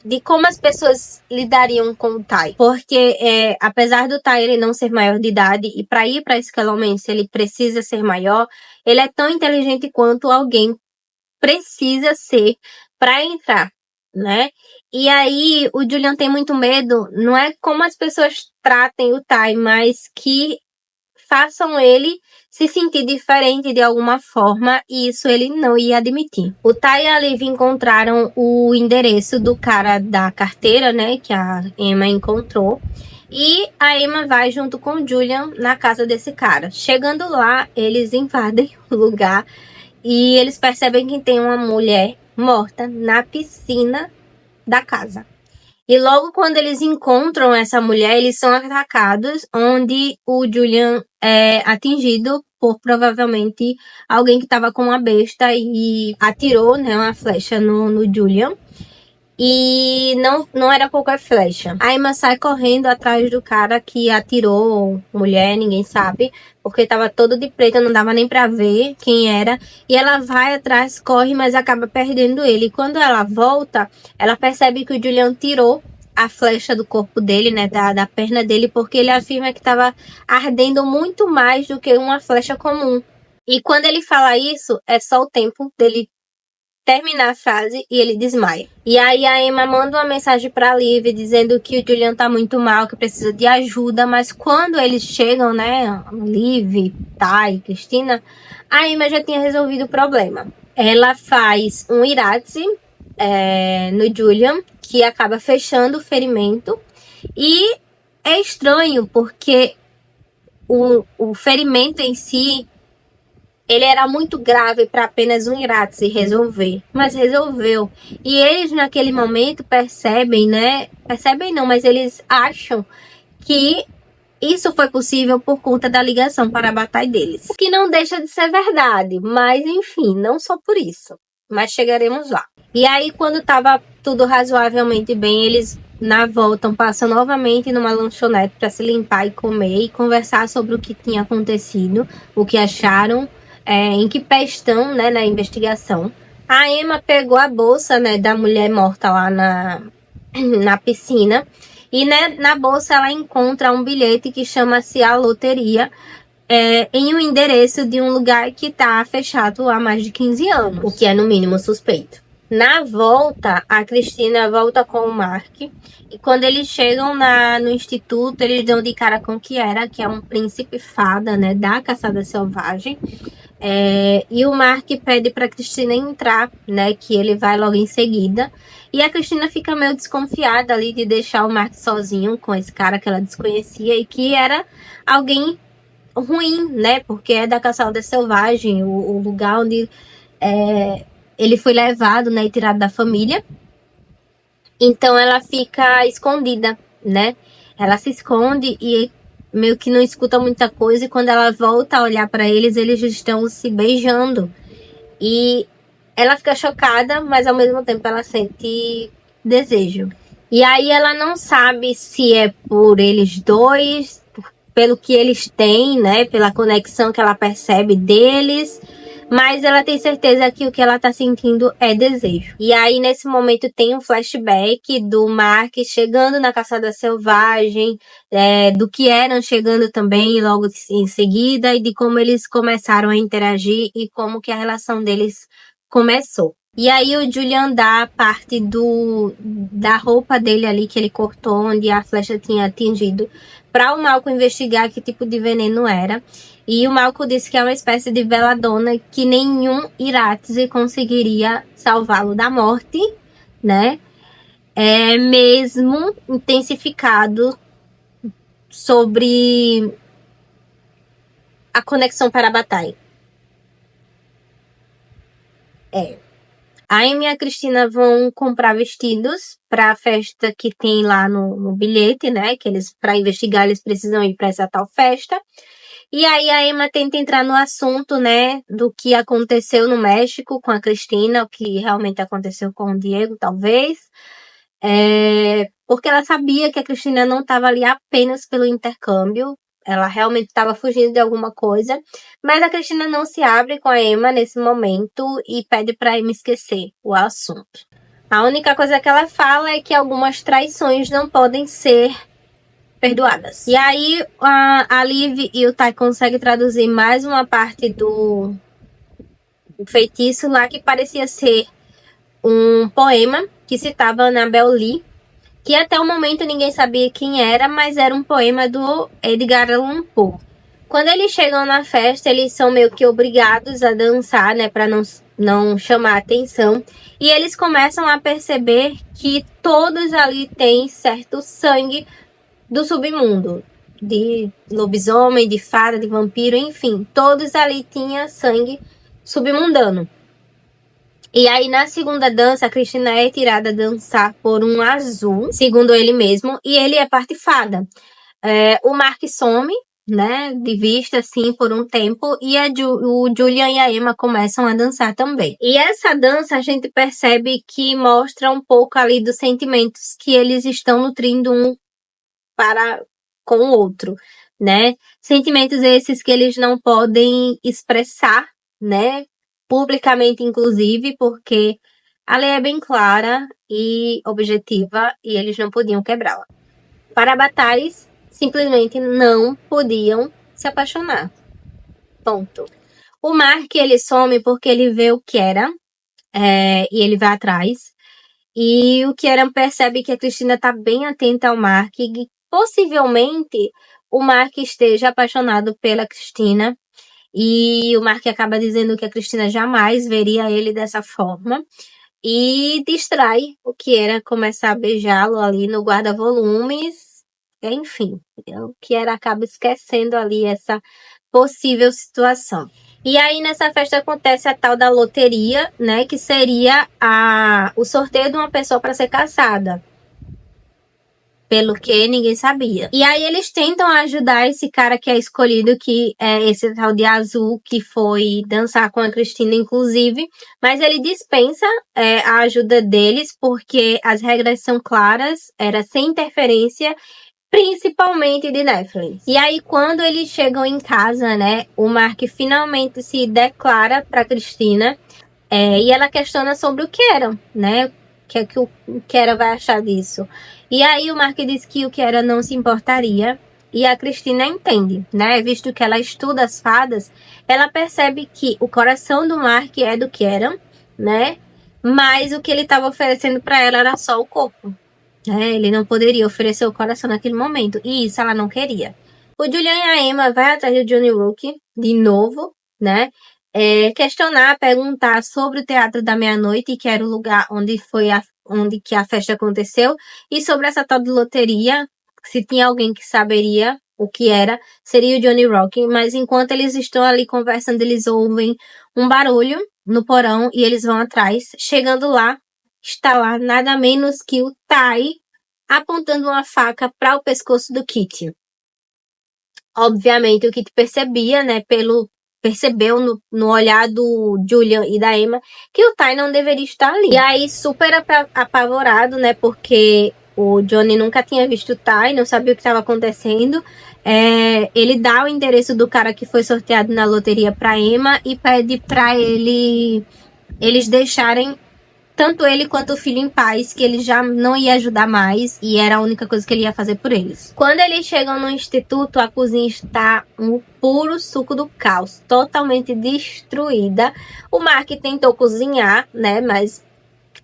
de como as pessoas lidariam com o Tai. Porque, apesar do Tai ele não ser maior de idade, e para ir para Skelomense ele precisa ser maior, ele é tão inteligente quanto alguém precisa ser para entrar, né? E aí o Julian tem muito medo, não é como as pessoas tratem o Tai, mas que façam ele se sentir diferente de alguma forma, e isso ele não ia admitir. O Tai e a Liv encontraram o endereço do cara da carteira, né, que a Emma encontrou, e a Emma vai junto com o Julian na casa desse cara. Chegando lá, eles invadem o lugar e eles percebem que tem uma mulher morta na piscina da casa. E logo quando eles encontram essa mulher, eles são atacados, onde o Julian é atingido por provavelmente alguém que estava com uma besta e atirou, né, uma flecha no Julian. E não era qualquer flecha. A Emma sai correndo atrás do cara que atirou mulher, ninguém sabe, porque tava todo de preto, não dava nem pra ver quem era. E ela vai atrás, corre, mas acaba perdendo ele. E quando ela volta, ela percebe que o Julian tirou a flecha do corpo dele, né, da perna dele, porque ele afirma que estava ardendo muito mais do que uma flecha comum. E quando ele fala isso, é só o tempo dele terminar a frase e ele desmaia. E aí a Emma manda uma mensagem pra Liv dizendo que o Julian tá muito mal, que precisa de ajuda, mas quando eles chegam, né, Liv, Tai, Cristina, a Emma já tinha resolvido o problema. Ela faz um Iratse no Julian, que acaba fechando o ferimento, e é estranho porque o ferimento em si ele era muito grave para apenas um Iratse resolver, mas resolveu. E eles naquele momento percebem, né? Percebem não, mas eles acham que isso foi possível por conta da ligação para a batalha deles. O que não deixa de ser verdade, mas enfim, não só por isso. Mas chegaremos lá. E aí, quando estava tudo razoavelmente bem, eles na volta passam novamente numa lanchonete para se limpar e comer e conversar sobre o que tinha acontecido, o que acharam, em que pé estão, né, na investigação. A Emma pegou a bolsa, né, da mulher morta lá na piscina. E, né, na bolsa ela encontra um bilhete que chama-se A Loteria, em um endereço de um lugar que está fechado há mais de 15 anos, o que é no mínimo suspeito. Na volta, a Cristina volta com o Mark, e quando eles chegam no instituto, eles dão de cara com o que é um príncipe fada, né, da caçada selvagem. E o Mark pede para Cristina entrar, né, que ele vai logo em seguida. E a Cristina fica meio desconfiada ali de deixar o Mark sozinho com esse cara que ela desconhecia e que era alguém ruim, né, porque é da caçada selvagem, o lugar onde ele foi levado, né, e tirado da família. Então ela fica escondida, né? Ela se esconde e meio que não escuta muita coisa, e quando ela volta a olhar para eles, eles estão se beijando. E ela fica chocada, mas ao mesmo tempo ela sente desejo. E aí ela não sabe se é por eles dois, pelo que eles têm, né? Pela conexão que ela percebe deles. Mas ela tem certeza que o que ela tá sentindo é desejo. E aí, nesse momento, tem um flashback do Mark chegando na caçada selvagem, do que eram chegando também logo em seguida, e de como eles começaram a interagir e como que a relação deles começou. E aí o Julian dá parte da roupa dele ali que ele cortou, onde a flecha tinha atingido, para o Malcolm investigar que tipo de veneno era. E o Malcolm disse que é uma espécie de veladona que nenhum Iratse conseguiria salvá-lo da morte, né? É mesmo intensificado sobre a conexão para a batalha. A Amy e a Cristina vão comprar vestidos para a festa que tem lá no bilhete, né? Que eles, para investigar, eles precisam ir para essa tal festa. E aí a Emma tenta entrar no assunto, né, do que aconteceu no México com a Cristina, o que realmente aconteceu com o Diego, talvez. Porque ela sabia que a Cristina não estava ali apenas pelo intercâmbio, ela realmente estava fugindo de alguma coisa, mas a Cristina não se abre com a Emma nesse momento e pede para Emma esquecer o assunto. A única coisa que ela fala é que algumas traições não podem ser perdoadas. E aí a Liv e o Tai conseguem traduzir mais uma parte do feitiço lá, que parecia ser um poema que citava Annabel Lee, que até o momento ninguém sabia quem era, mas era um poema do Edgar Allan Poe. Quando eles chegam na festa, eles são meio que obrigados a dançar, né, para não chamar atenção. E eles começam a perceber que todos ali têm certo sangue do submundo, de lobisomem, de fada, de vampiro, enfim, todos ali tinham sangue submundano. E aí, na segunda dança, a Cristina é tirada a dançar por um azul, segundo ele mesmo, e ele é parte fada. O Mark some, né, de vista, assim, por um tempo, e o Julian e a Emma começam a dançar também. E essa dança, a gente percebe que mostra um pouco ali dos sentimentos que eles estão nutrindo um para com o outro, né? Sentimentos esses que eles não podem expressar, né? Publicamente, inclusive, porque a lei é bem clara e objetiva e eles não podiam quebrá-la. Para Batares, simplesmente não podiam se apaixonar. Ponto. O Mark, ele some porque ele vê o Kieran, e ele vai atrás. E o Kieran percebe que a Cristina está bem atenta ao Mark e possivelmente o Mark esteja apaixonado pela Cristina. E o Mark acaba dizendo que a Cristina jamais veria ele dessa forma. E distrai o Kieran, começar a beijá-lo ali no guarda-volumes. Enfim, o Kieran acaba esquecendo ali essa possível situação. E aí, nessa festa, acontece a tal da loteria, né? Que seria o sorteio de uma pessoa para ser caçada. Pelo que ninguém sabia. E aí, eles tentam ajudar esse cara que é escolhido, que é esse tal de Azul, que foi dançar com a Cristina, inclusive. Mas ele dispensa a ajuda deles, porque as regras são claras, era sem interferência, principalmente de Nephilim. E aí, quando eles chegam em casa, né, o Mark finalmente se declara para Cristina, e ela questiona sobre o Kieran, né, o que o Kieran vai achar disso. E aí o Mark diz que o Kieran não se importaria, e a Cristina entende, né, visto que ela estuda as fadas, ela percebe que o coração do Mark é do Kieran, né, mas o que ele estava oferecendo para ela era só o corpo. Ele não poderia oferecer o coração naquele momento. E isso ela não queria. O Julian e a Emma vai atrás do Johnny Rooke, de novo, né? Questionar, perguntar sobre o Teatro da Meia-Noite, que era o lugar onde que a festa aconteceu. E sobre essa tal de loteria, se tinha alguém que saberia o que era, seria o Johnny Rooke. Mas enquanto eles estão ali conversando, eles ouvem um barulho no porão e eles vão atrás. Chegando lá, está lá nada menos que o Tai apontando uma faca para o pescoço do Kit. Obviamente o Kit percebia, né, percebeu no olhar do Julian e da Emma que o Tai não deveria estar ali. E aí, super apavorado, né, porque o Johnny nunca tinha visto o Tai, não sabia o que estava acontecendo. Ele dá o endereço do cara que foi sorteado na loteria para Emma e pede para eles deixarem tanto ele quanto o filho em paz, que ele já não ia ajudar mais e era a única coisa que ele ia fazer por eles. Quando eles chegam no instituto, a cozinha está um puro suco do caos, totalmente destruída. O Mark tentou cozinhar, né, mas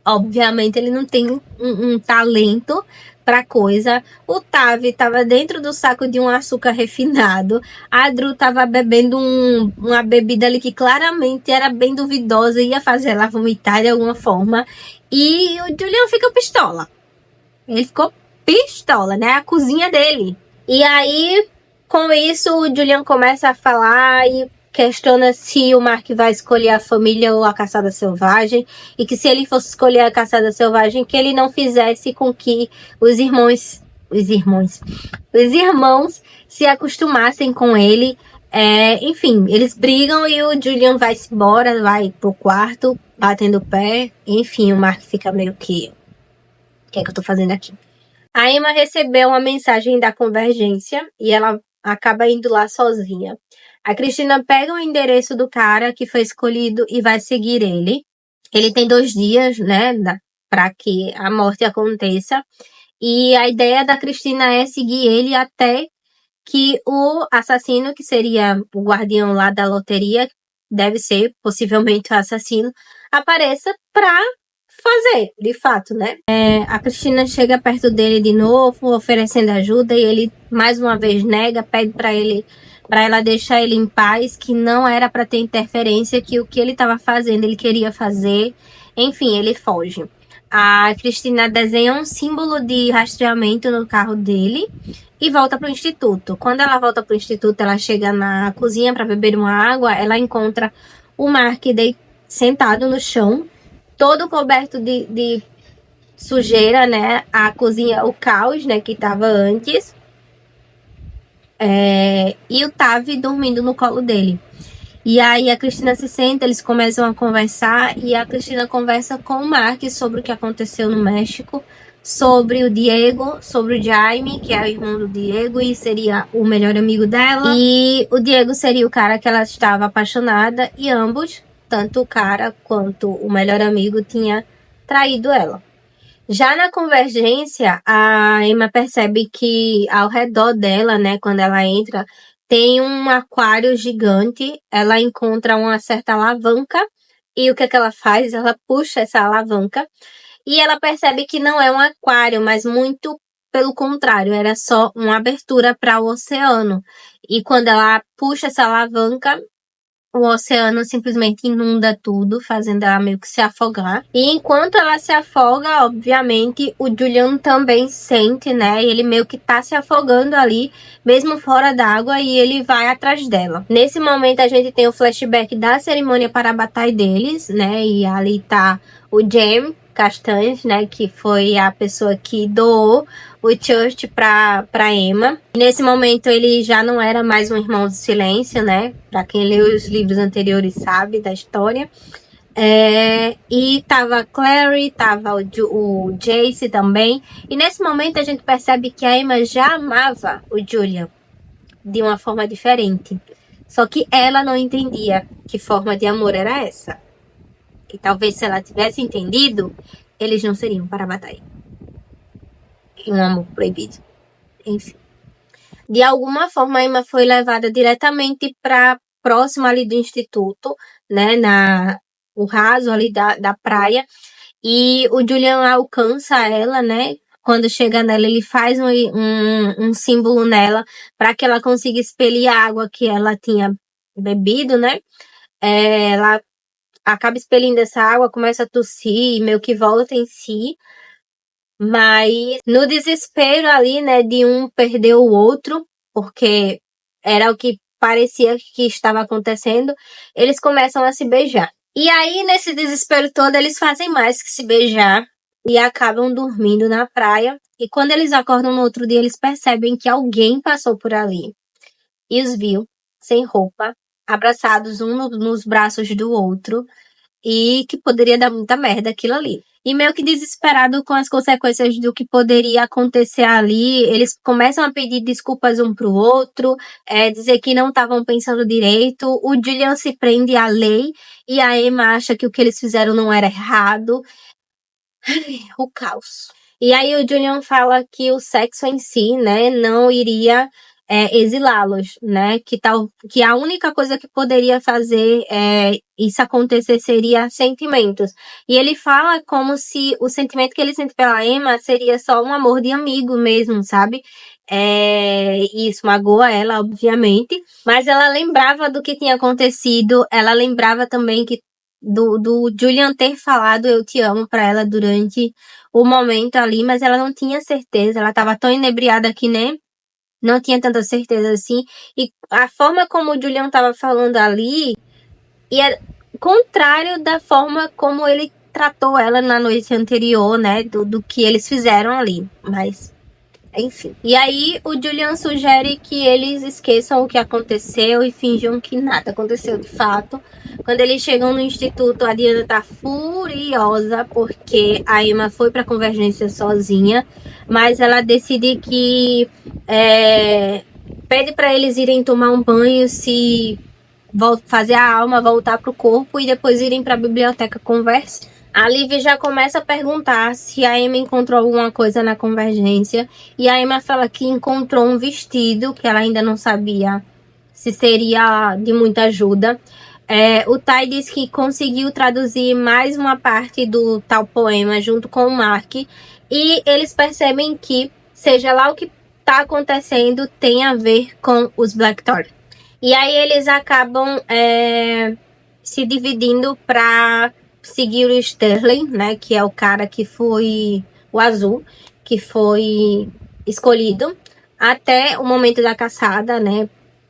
obviamente ele não tem um talento pra coisa. O Tavi tava dentro do saco de um açúcar refinado. A Drew tava bebendo uma bebida ali que claramente era bem duvidosa e ia fazer ela vomitar de alguma forma. E o Julian fica pistola. Ele ficou pistola, né? A cozinha dele. E aí, com isso, o Julian começa a falar e questiona se o Mark vai escolher a família ou a caçada selvagem, e que se ele fosse escolher a caçada selvagem, que ele não fizesse com que os irmãos se acostumassem com ele. Enfim, eles brigam e o Julian vai-se embora, vai pro quarto, batendo o pé. Enfim, o Mark fica meio que... O que é que eu tô fazendo aqui? A Emma recebeu uma mensagem da Convergência e ela acaba indo lá sozinha. A Cristina pega o endereço do cara que foi escolhido e vai seguir ele. Ele tem 2 dias, né, para que a morte aconteça. E a ideia da Cristina é seguir ele até que o assassino, que seria o guardião lá da loteria, deve ser possivelmente o assassino, apareça pra fazer, de fato, né? A Cristina chega perto dele de novo, oferecendo ajuda, e ele mais uma vez nega, pede para ela deixar ele em paz, que não era para ter interferência, que o que ele estava fazendo, ele queria fazer. Enfim, ele foge. A Cristina desenha um símbolo de rastreamento no carro dele e volta para o instituto. Quando ela volta para o instituto, ela chega na cozinha para beber uma água, ela encontra o Mark sentado no chão, todo coberto de sujeira, né? A cozinha, o caos, né? Que tava antes. E o Tavi dormindo no colo dele. E aí a Cristina se senta, eles começam a conversar e a Cristina conversa com o Mark sobre o que aconteceu no México, sobre o Diego, sobre o Jaime, que é o irmão do Diego e seria o melhor amigo dela. E o Diego seria o cara que ela estava apaixonada e ambos, tanto o cara quanto o melhor amigo, tinha traído ela. Já na Convergência, a Emma percebe que ao redor dela, né, quando ela entra, tem um aquário gigante. Ela encontra uma certa alavanca e o que é que ela faz? Ela puxa essa alavanca e ela percebe que não é um aquário, mas muito pelo contrário, era só uma abertura para o oceano. E quando ela puxa essa alavanca, o oceano simplesmente inunda tudo, fazendo ela meio que se afogar. E enquanto ela se afoga, obviamente, o Julian também sente, né? Ele meio que tá se afogando ali, mesmo fora d'água, e ele vai atrás dela. Nesse momento, a gente tem o flashback da cerimônia para a batalha deles, né? E ali tá o Jem Castanhos, né, que foi a pessoa que doou o Church pra Emma. E nesse momento ele já não era mais um irmão do silêncio, né, pra quem leu os livros anteriores sabe da história. E tava a Clary, tava o Jace também. E nesse momento a gente percebe que a Emma já amava o Julian de uma forma diferente. Só que ela não entendia que forma de amor era essa. Que talvez se ela tivesse entendido, eles não seriam para a batalha. Um amor proibido. Enfim. De alguma forma, a Emma foi levada diretamente para próximo ali do instituto, né? O raso ali da praia. E o Julian alcança ela, né? Quando chega nela, ele faz um símbolo nela para que ela consiga expelir a água que ela tinha bebido, né? Ela acaba expelindo essa água, começa a tossir, meio que volta em si. Mas no desespero ali, né, de um perder o outro, porque era o que parecia que estava acontecendo, eles começam a se beijar. E aí, nesse desespero todo, eles fazem mais que se beijar e acabam dormindo na praia. E quando eles acordam no outro dia, eles percebem que alguém passou por ali e os viu sem roupa, abraçados um nos braços do outro, e que poderia dar muita merda aquilo ali. E meio que desesperado com as consequências do que poderia acontecer ali, eles começam a pedir desculpas um pro outro, dizer que não estavam pensando direito. O Julian se prende à lei e a Emma acha que o que eles fizeram não era errado. O caos. E aí o Julian fala que o sexo em si, né, não iria exilá-los, né? Que a única coisa que poderia fazer isso acontecer seria sentimentos. E ele fala como se o sentimento que ele sente pela Emma seria só um amor de amigo mesmo, sabe? E isso magoa ela, obviamente. Mas ela lembrava do que tinha acontecido. Ela lembrava também que do Julian ter falado eu te amo pra ela durante o momento ali, mas ela não tinha certeza. Ela tava tão inebriada que nem não tinha tanta certeza assim. E a forma como o Julian tava falando ali ia contrário da forma como ele tratou ela na noite anterior, né? Do que eles fizeram ali. Mas, enfim. E aí o Julian sugere que eles esqueçam o que aconteceu e finjam que nada aconteceu de fato. Quando eles chegam no instituto, a Diana tá furiosa porque a Emma foi pra Convergência sozinha, mas ela decide que pede pra eles irem tomar um banho, se fazer a alma voltar pro corpo e depois irem pra biblioteca conversar. A Liv já começa a perguntar se a Emma encontrou alguma coisa na Convergência. E a Emma fala que encontrou um vestido, que ela ainda não sabia se seria de muita ajuda. O Tai diz que conseguiu traduzir mais uma parte do tal poema junto com o Mark. E eles percebem que, seja lá o que está acontecendo, tem a ver com os Blackthorn. E aí eles acabam se dividindo para seguir o Sterling, né? Que é o cara que foi o azul, que foi escolhido até o momento da caçada, né?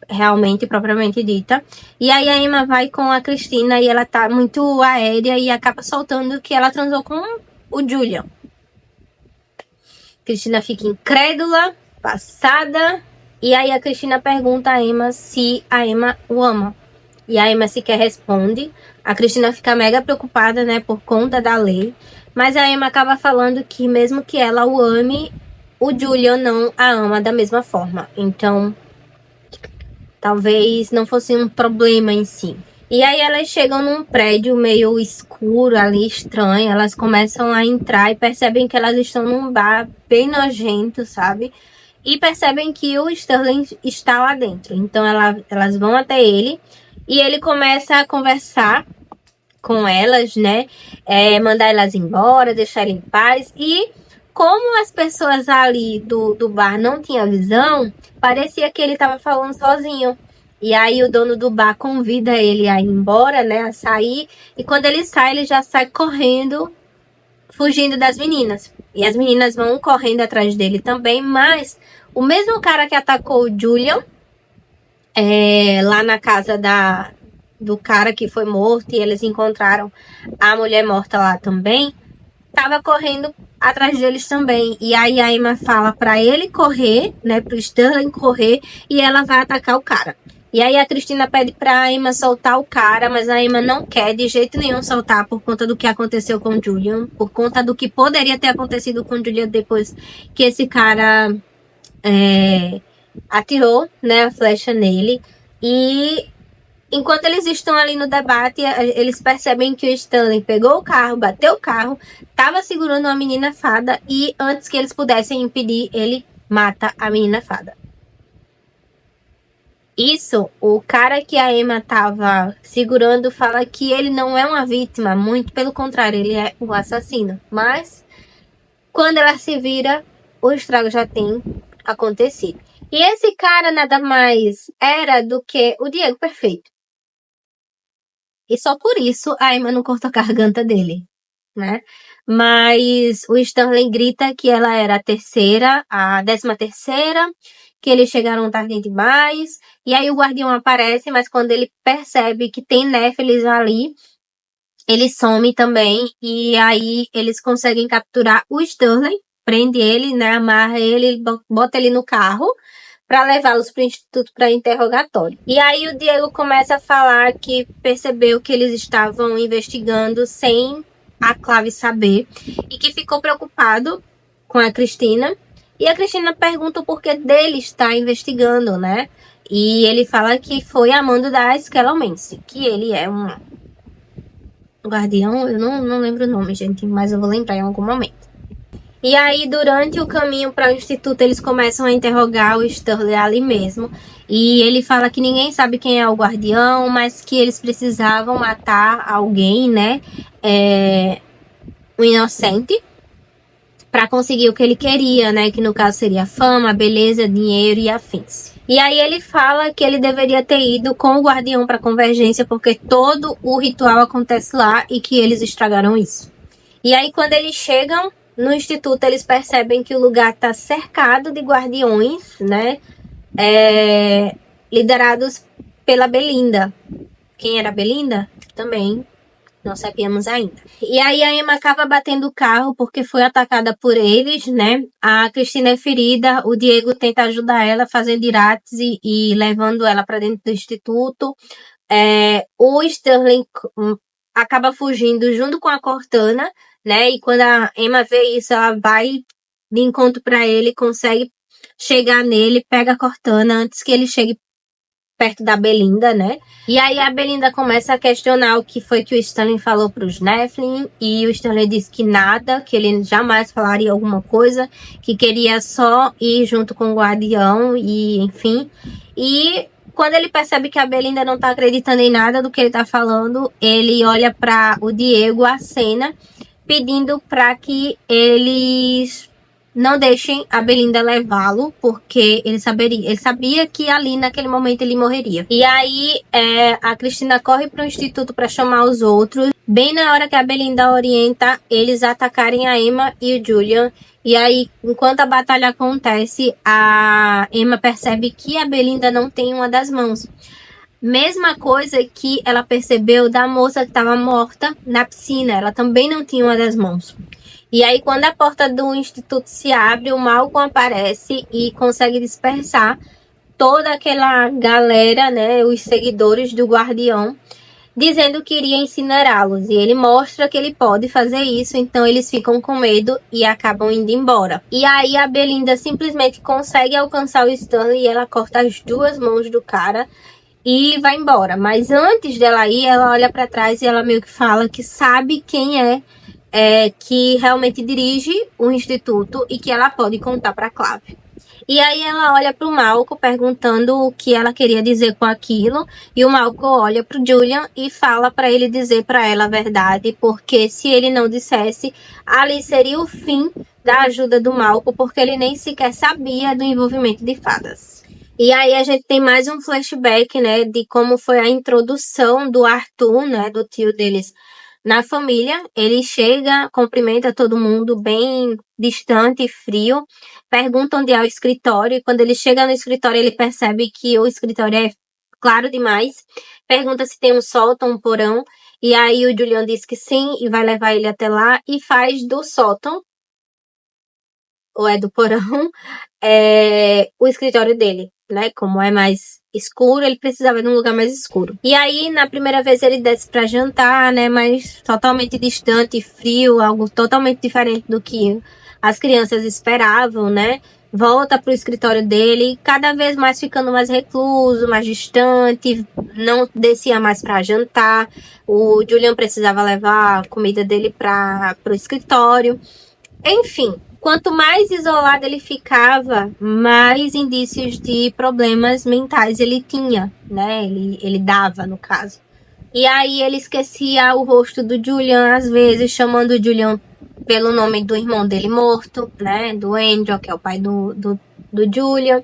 Realmente, propriamente dita. E aí a Emma vai com a Cristina e ela tá muito aérea e acaba soltando que ela transou com o Julian. Cristina fica incrédula, passada. E aí a Cristina pergunta a Emma se a Emma o ama. E a Emma sequer responde. A Cristina fica mega preocupada, né, por conta da lei. Mas a Emma acaba falando que mesmo que ela o ame, o Julian não a ama da mesma forma. Então, talvez não fosse um problema em si. E aí elas chegam num prédio meio escuro ali, estranho. Elas começam a entrar e percebem que elas estão num bar bem nojento, sabe? E percebem que o Sterling está lá dentro. Então elas vão até ele e ele começa a conversar com elas, né? Mandar elas embora, deixar em paz. E como as pessoas ali do bar não tinham visão, parecia que ele estava falando sozinho. E aí o dono do bar convida ele a ir embora, né? A sair. E quando ele sai, ele já sai correndo, fugindo das meninas. E as meninas vão correndo atrás dele também, mas o mesmo cara que atacou o Julian, lá na casa do cara que foi morto, e eles encontraram a mulher morta lá também, tava correndo atrás deles também. E aí a Emma fala pra ele correr, né, pro Sterling correr, e ela vai atacar o cara. E aí a Cristina pede pra Emma soltar o cara, mas a Emma não quer de jeito nenhum soltar por conta do que aconteceu com o Julian, por conta do que poderia ter acontecido com o Julian depois que esse cara atirou, né, a flecha nele. E enquanto eles estão ali no debate, eles percebem que o Stanley pegou o carro, bateu o carro, estava segurando uma menina fada e antes que eles pudessem impedir, ele mata a menina fada. Isso, o cara que a Emma estava segurando fala que ele não é uma vítima, muito pelo contrário, ele é o assassino. Mas, quando ela se vira, o estrago já tem acontecido. E esse cara nada mais era do que o Diego perfeito. E só por isso a Emma não cortou a garganta dele, né? Mas o Stanley grita que ela era a 13ª, que eles chegaram tarde demais. E aí o guardião aparece, mas quando ele percebe que tem Néfilis ali, ele some também. E aí eles conseguem capturar o Stanley, prende ele, né? Amarra ele, bota ele no carro para levá-los para o instituto para interrogatório. E aí o Diego começa a falar que percebeu que eles estavam investigando sem a Clave saber e que ficou preocupado com a Cristina. E a Cristina pergunta o porquê dele estar investigando, né? E ele fala que foi a mando da Scalomance, que ele é um guardião, eu não lembro o nome, gente, mas eu vou lembrar em algum momento. E aí, durante o caminho para o instituto, eles começam a interrogar o Sterling ali mesmo. E ele fala que ninguém sabe quem é o guardião, mas que eles precisavam matar alguém, né? Um inocente, para conseguir o que ele queria, né? Que no caso seria fama, beleza, dinheiro e afins. E aí ele fala que ele deveria ter ido com o guardião para Convergência, porque todo o ritual acontece lá e que eles estragaram isso. E aí, quando eles chegam no instituto, eles percebem que o lugar está cercado de guardiões, né? liderados pela Belinda. Quem era a Belinda? Também não sabíamos ainda. E aí a Emma acaba batendo o carro porque foi atacada por eles, né? A Cristina é ferida, o Diego tenta ajudar ela fazendo irates e levando ela para dentro do instituto. O Sterling acaba fugindo junto com a Cortana, né? E quando a Emma vê isso, ela vai de encontro para ele, consegue chegar nele, pega a Cortana antes que ele chegue perto da Belinda, né? E aí a Belinda começa a questionar o que foi que o Stanley falou para os Nephilim, e o Stanley disse que nada, que ele jamais falaria alguma coisa, que queria só ir junto com o Guardião, e enfim. E quando ele percebe que a Belinda não tá acreditando em nada do que ele tá falando, ele olha para o Diego, a cena, pedindo para que eles não deixem a Belinda levá-lo, porque ele sabia que ali naquele momento ele morreria. E aí a Cristina corre para o instituto para chamar os outros. Bem na hora que a Belinda orienta eles atacarem a Emma e o Julian. E aí, enquanto a batalha acontece, a Emma percebe que a Belinda não tem uma das mãos. Mesma coisa que ela percebeu da moça que estava morta na piscina. Ela também não tinha uma das mãos. E aí, quando a porta do instituto se abre, o Malcolm aparece e consegue dispersar toda aquela galera, né, os seguidores do Guardião, dizendo que iria incinerá-los. E ele mostra que ele pode fazer isso, então eles ficam com medo e acabam indo embora. E aí a Belinda simplesmente consegue alcançar o Stanley e ela corta as duas mãos do cara e vai embora. Mas antes dela ir, ela olha para trás e ela meio que fala que sabe quem que realmente dirige o instituto e que ela pode contar para Clave. E aí ela olha para o Malcolm perguntando o que ela queria dizer com aquilo, e o Malcolm olha para o Julian e fala para ele dizer para ela a verdade, porque se ele não dissesse, ali seria o fim da ajuda do Malcolm, porque ele nem sequer sabia do envolvimento de fadas. E aí a gente tem mais um flashback, né, de como foi a introdução do Arthur, né, do tio deles, na família. Ele chega, cumprimenta todo mundo bem distante e frio, pergunta onde é o escritório, e quando ele chega no escritório ele percebe que o escritório é claro demais, pergunta se tem um sótão, um porão, e aí o Julian diz que sim e vai levar ele até lá e faz do sótão, ou é do porão, o escritório dele, né? Como é mais escuro, ele precisava de um lugar mais escuro. E aí, na primeira vez, ele desce para jantar, né? Mas totalmente distante, frio, algo totalmente diferente do que as crianças esperavam, né? Volta pro escritório dele, cada vez mais ficando mais recluso, mais distante, não descia mais para jantar. O Julian precisava levar a comida dele pro escritório. Enfim, quanto mais isolado ele ficava, mais indícios de problemas mentais ele tinha, né? Ele dava, no caso. E aí ele esquecia o rosto do Julian, às vezes, chamando o Julian pelo nome do irmão dele morto, né? Do Andrew, que é o pai do Julian.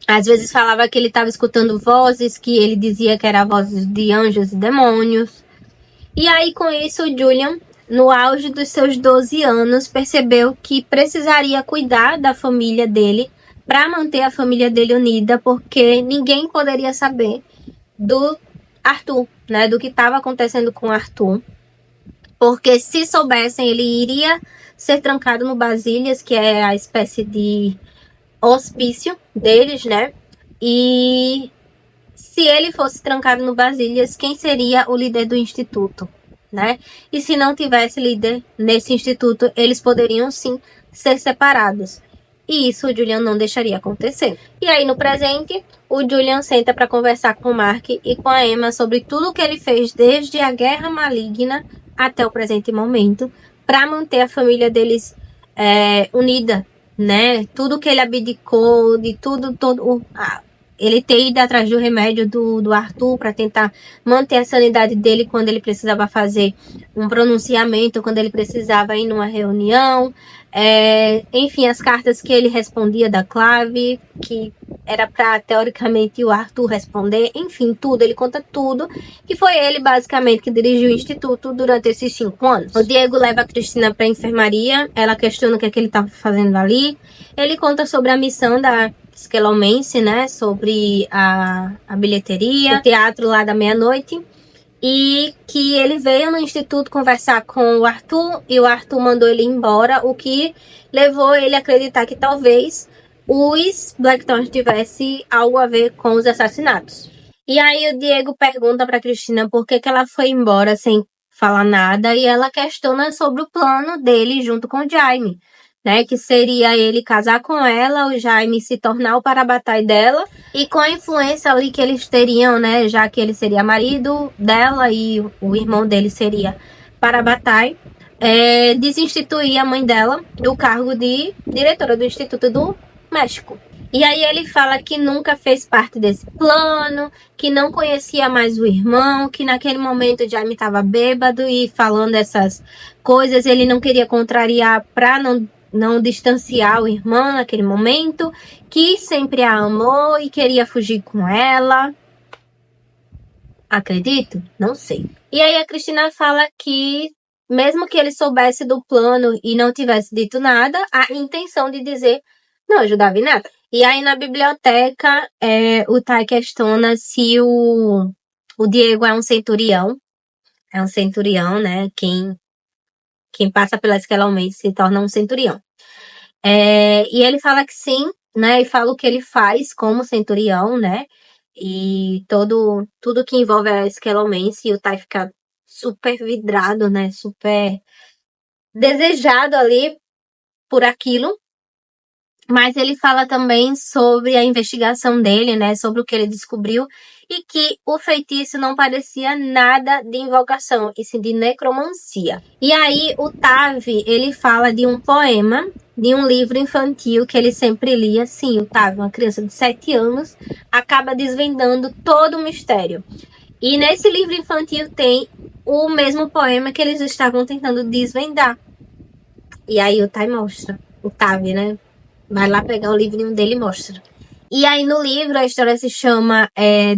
Às vezes falava que ele estava escutando vozes, que ele dizia que eram vozes de anjos e demônios. E aí, com isso, o Julian, no auge dos seus 12 anos, percebeu que precisaria cuidar da família dele para manter a família dele unida, porque ninguém poderia saber do Arthur, né, do que estava acontecendo com o Arthur, porque se soubessem, ele iria ser trancado no Basílias, que é a espécie de hospício deles, né, e se ele fosse trancado no Basílias, quem seria o líder do instituto, né? E se não tivesse líder nesse instituto, eles poderiam sim ser separados. E isso o Julian não deixaria acontecer. E aí, no presente, o Julian senta para conversar com o Mark e com a Emma sobre tudo o que ele fez desde a Guerra Maligna até o presente momento, para manter a família deles unida, né? Tudo que ele abdicou, de tudo, ele ter ido atrás do remédio do Arthur para tentar manter a sanidade dele quando ele precisava fazer um pronunciamento, quando ele precisava ir numa reunião. Enfim, as cartas que ele respondia da Clave, que era para, teoricamente, o Arthur responder. Enfim, tudo, ele conta tudo. Que foi ele, basicamente, que dirigiu o instituto durante esses 5 anos. O Diego leva a Cristina para a enfermaria. Ela questiona o que é que ele estava fazendo ali. Ele conta sobre a missão da esquelomense, né, sobre a bilheteria, o teatro lá da meia-noite, e que ele veio no instituto conversar com o Arthur, e o Arthur mandou ele embora, o que levou ele a acreditar que talvez os Blackthorn tivesse algo a ver com os assassinatos. E aí o Diego pergunta para Cristina por que ela foi embora sem falar nada, e ela questiona sobre o plano dele junto com o Jaime, né, que seria ele casar com ela, o Jaime se tornar o parabatai dela, e com a influência ali que eles teriam, né, já que ele seria marido dela e o irmão dele seria parabatai, desinstituir a mãe dela do cargo de diretora do Instituto do México. E aí ele fala que nunca fez parte desse plano, que não conhecia mais o irmão, que naquele momento o Jaime estava bêbado e falando essas coisas, ele não queria contrariar para não distanciar o irmão naquele momento, que sempre a amou e queria fugir com ela. Acredito? Não sei. E aí a Cristina fala que mesmo que ele soubesse do plano e não tivesse dito nada, a intenção de dizer não ajudava em nada. E aí na biblioteca, o Tai questiona se o Diego é um centurião. É um centurião, né? Quem passa pela esquelomense se torna um centurião. E ele fala que sim, né? E fala o que ele faz como centurião, né? E tudo que envolve a esquelomense, e o Tai fica super vidrado, né? Super desejado ali por aquilo. Mas ele fala também sobre a investigação dele, né? Sobre o que ele descobriu. E que o feitiço não parecia nada de invocação, e sim de necromancia. E aí o Tavi, ele fala de um poema, de um livro infantil que ele sempre lia. Sim, o Tavi, uma criança de 7 anos, acaba desvendando todo o mistério. E nesse livro infantil tem o mesmo poema que eles estavam tentando desvendar. E aí o Tai mostra, o Tavi, né? Vai lá pegar o livrinho dele e mostra. E aí no livro a história se chama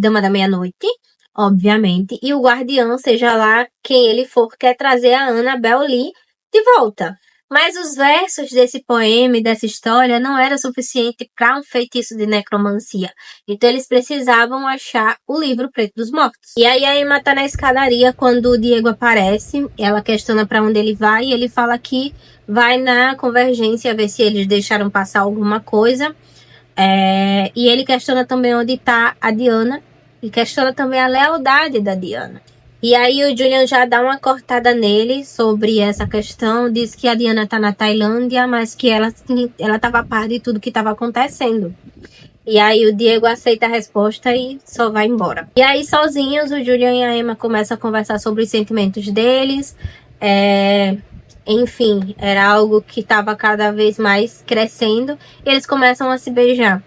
Dama da Meia-Noite, obviamente. E o guardião, seja lá quem ele for, quer trazer a Annabel Lee de volta. Mas os versos desse poema e dessa história não eram suficientes para um feitiço de necromancia. Então eles precisavam achar o livro Preto dos Mortos. E aí a Emma tá na escadaria quando o Diego aparece. Ela questiona para onde ele vai e ele fala que vai na Convergência ver se eles deixaram passar alguma coisa. E ele questiona também onde está a Diana e questiona também a lealdade da Diana. E aí o Julian já dá uma cortada nele sobre essa questão, diz que a Diana tá na Tailândia, mas que ela tava a par de tudo que estava acontecendo. E aí o Diego aceita a resposta e só vai embora. E aí sozinhos o Julian e a Emma começam a conversar sobre os sentimentos deles. Enfim, era algo que estava cada vez mais crescendo. E eles começam a se beijar.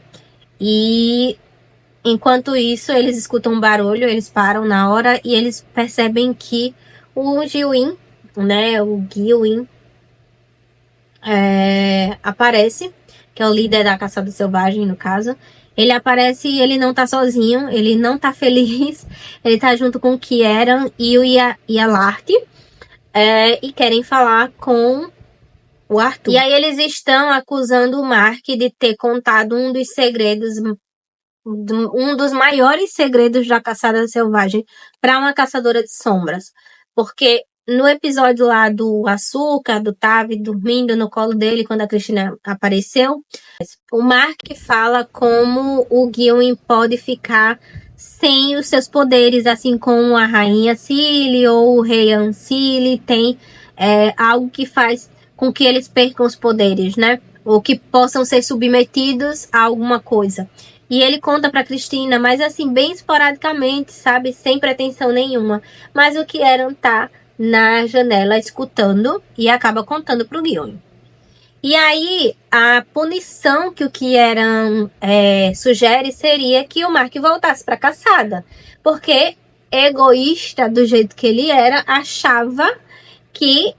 E enquanto isso, eles escutam um barulho, eles param na hora e eles percebem que o Gilwyn, né, o Gilwyn, aparece, que é o líder da caçada selvagem, no caso. Ele aparece e ele não tá sozinho, ele não tá feliz, ele tá junto com o Kieran e o Ialart, e querem falar com o Arthur. E aí eles estão acusando o Mark de ter contado um dos segredos, um dos maiores segredos da caçada selvagem para uma caçadora de sombras. Porque no episódio lá do Açúcar, do Tavi dormindo no colo dele quando a Cristina apareceu, o Mark fala como o Gilwyn pode ficar sem os seus poderes, assim como a rainha Cilly ou o rei Ancili tem algo que faz com que eles percam os poderes, né? Ou que possam ser submetidos a alguma coisa. E ele conta pra Cristina, mas assim, bem esporadicamente, sabe? Sem pretensão nenhuma. Mas o Kieran tá na janela escutando e acaba contando pro Gilwyn. E aí, a punição que o Kieran sugere seria que o Mark voltasse pra caçada. Porque, egoísta do jeito que ele era, achava que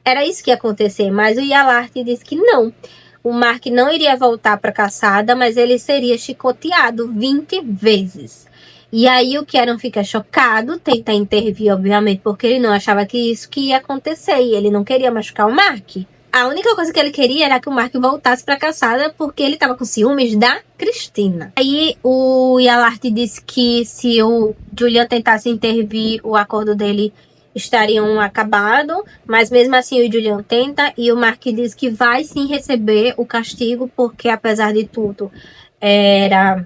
era isso que ia acontecer. Mas o Ialart disse que não. O Mark não iria voltar para a caçada, mas ele seria chicoteado 20 vezes. E aí o Kieran fica chocado, tenta intervir, obviamente, porque ele não achava que isso que ia acontecer. E ele não queria machucar o Mark. A única coisa que ele queria era que o Mark voltasse pra caçada, porque ele tava com ciúmes da Cristina. Aí o Yalart disse que se o Julian tentasse intervir, o acordo dele estariam acabado, mas mesmo assim o Julian tenta, e o Mark diz que vai sim receber o castigo, porque apesar de tudo, era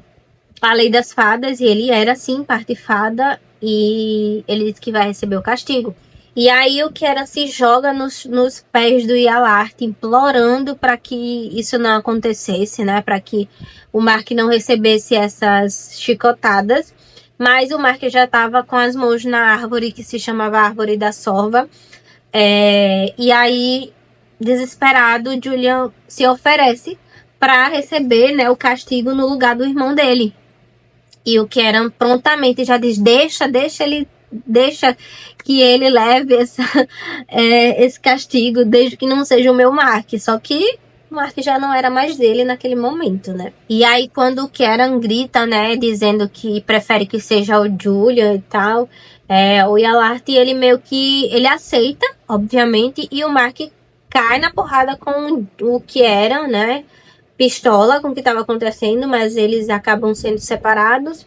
a lei das fadas, e ele era sim parte fada, e ele diz que vai receber o castigo. E aí o Kieran se joga nos pés do Yalart, implorando para que isso não acontecesse, né? Para que o Mark não recebesse essas chicotadas. Mas o Mark já estava com as mãos na árvore, que se chamava Árvore da Sorva. E aí, desesperado, Julian se oferece para receber, né, o castigo no lugar do irmão dele. E o Kieran prontamente já diz, deixa que ele leve esse castigo, desde que não seja o meu Mark. Só que o Mark já não era mais dele naquele momento, né? E aí, quando o Kieran grita, né, dizendo que prefere que seja o Julian e tal, o Yalart, ele meio que, ele aceita, obviamente, e o Mark cai na porrada com o Kieran, né? Pistola com o que estava acontecendo, mas eles acabam sendo separados.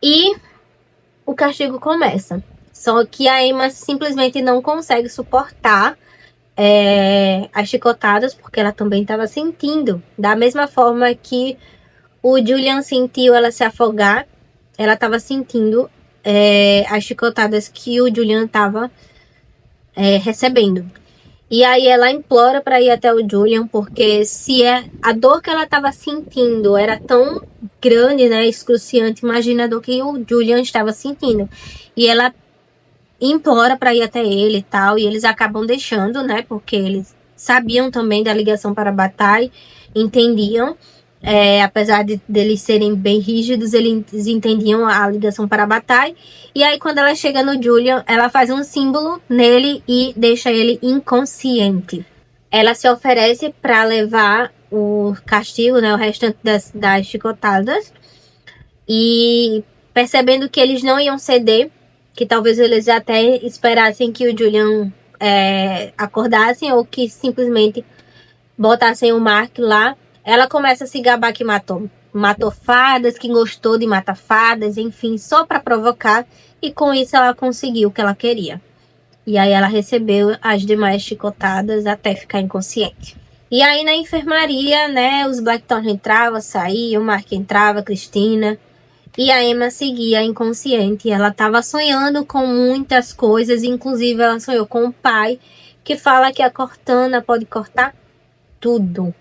E o castigo começa. Só que a Emma simplesmente não consegue suportar as chicotadas, porque ela também estava sentindo. Da mesma forma que o Julian sentiu ela se afogar, ela estava sentindo as chicotadas que o Julian estava recebendo. E aí ela implora para ir até o Julian, porque se a dor que ela estava sentindo era tão grande, né, excruciante, imagina a dor que o Julian estava sentindo. E ela implora para ir até ele e tal, e eles acabam deixando, né, porque eles sabiam também da ligação para a batalha, entendiam, apesar deles serem bem rígidos, eles entendiam a ligação para a batalha. E aí quando ela chega no Julian, ela faz um símbolo nele e deixa ele inconsciente. Ela se oferece para levar o castigo, né, o restante das chicotadas, e percebendo que eles não iam ceder, que talvez eles até esperassem que o Julian acordassem, ou que simplesmente botassem o Mark lá, ela começa a se gabar que matou fadas, que gostou de matar fadas, enfim, só para provocar, e com isso ela conseguiu o que ela queria. E aí ela recebeu as demais chicotadas até ficar inconsciente. E aí na enfermaria, né, os Blackthorn entravam, saíam, o Mark entrava, a Cristina, e a Emma seguia inconsciente. Ela estava sonhando com muitas coisas, inclusive ela sonhou com o pai, que fala que a Cortana pode cortar tudo.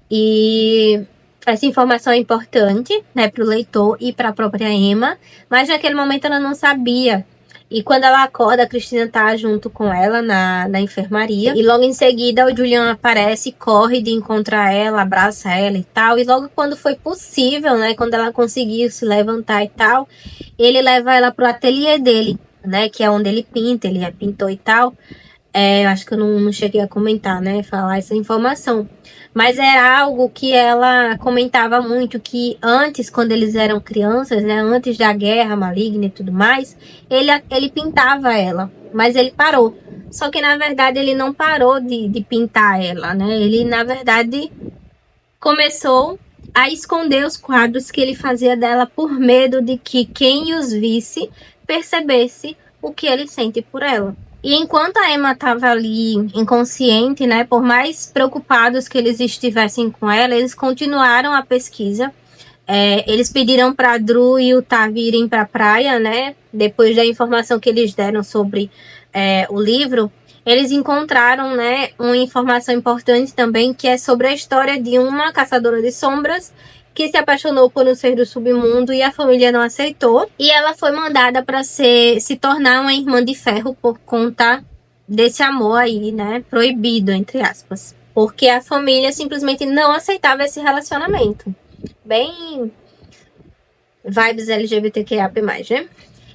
E essa informação é importante, né, para o leitor e para a própria Emma, mas naquele momento ela não sabia. E quando ela acorda, a Cristina tá junto com ela na enfermaria. E logo em seguida o Julian aparece, corre de encontrar ela, abraça ela e tal. E logo quando foi possível, né, quando ela conseguiu se levantar e tal, ele leva ela pro ateliê dele, né, que é onde ele pinta, ele é pintor e tal. Eu acho que eu não cheguei a comentar, né, falar essa informação. Mas era algo que ela comentava muito, que antes, quando eles eram crianças, né, antes da guerra maligna e tudo mais, ele pintava ela, mas ele parou. Só que, na verdade, ele não parou de pintar ela, né? Ele, na verdade, começou a esconder os quadros que ele fazia dela por medo de que quem os visse percebesse o que ele sente por ela. E enquanto a Emma estava ali inconsciente, né, por mais preocupados que eles estivessem com ela, eles continuaram a pesquisa. Eles pediram para Drew e o Tav irem para a praia, né, depois da informação que eles deram sobre o livro. Eles encontraram, né, uma informação importante também, que é sobre a história de uma caçadora de sombras que se apaixonou por um ser do submundo e a família não aceitou. E ela foi mandada para se tornar uma irmã de ferro por conta desse amor aí, né, proibido, entre aspas. Porque a família simplesmente não aceitava esse relacionamento. Bem vibes LGBTQIA+, né?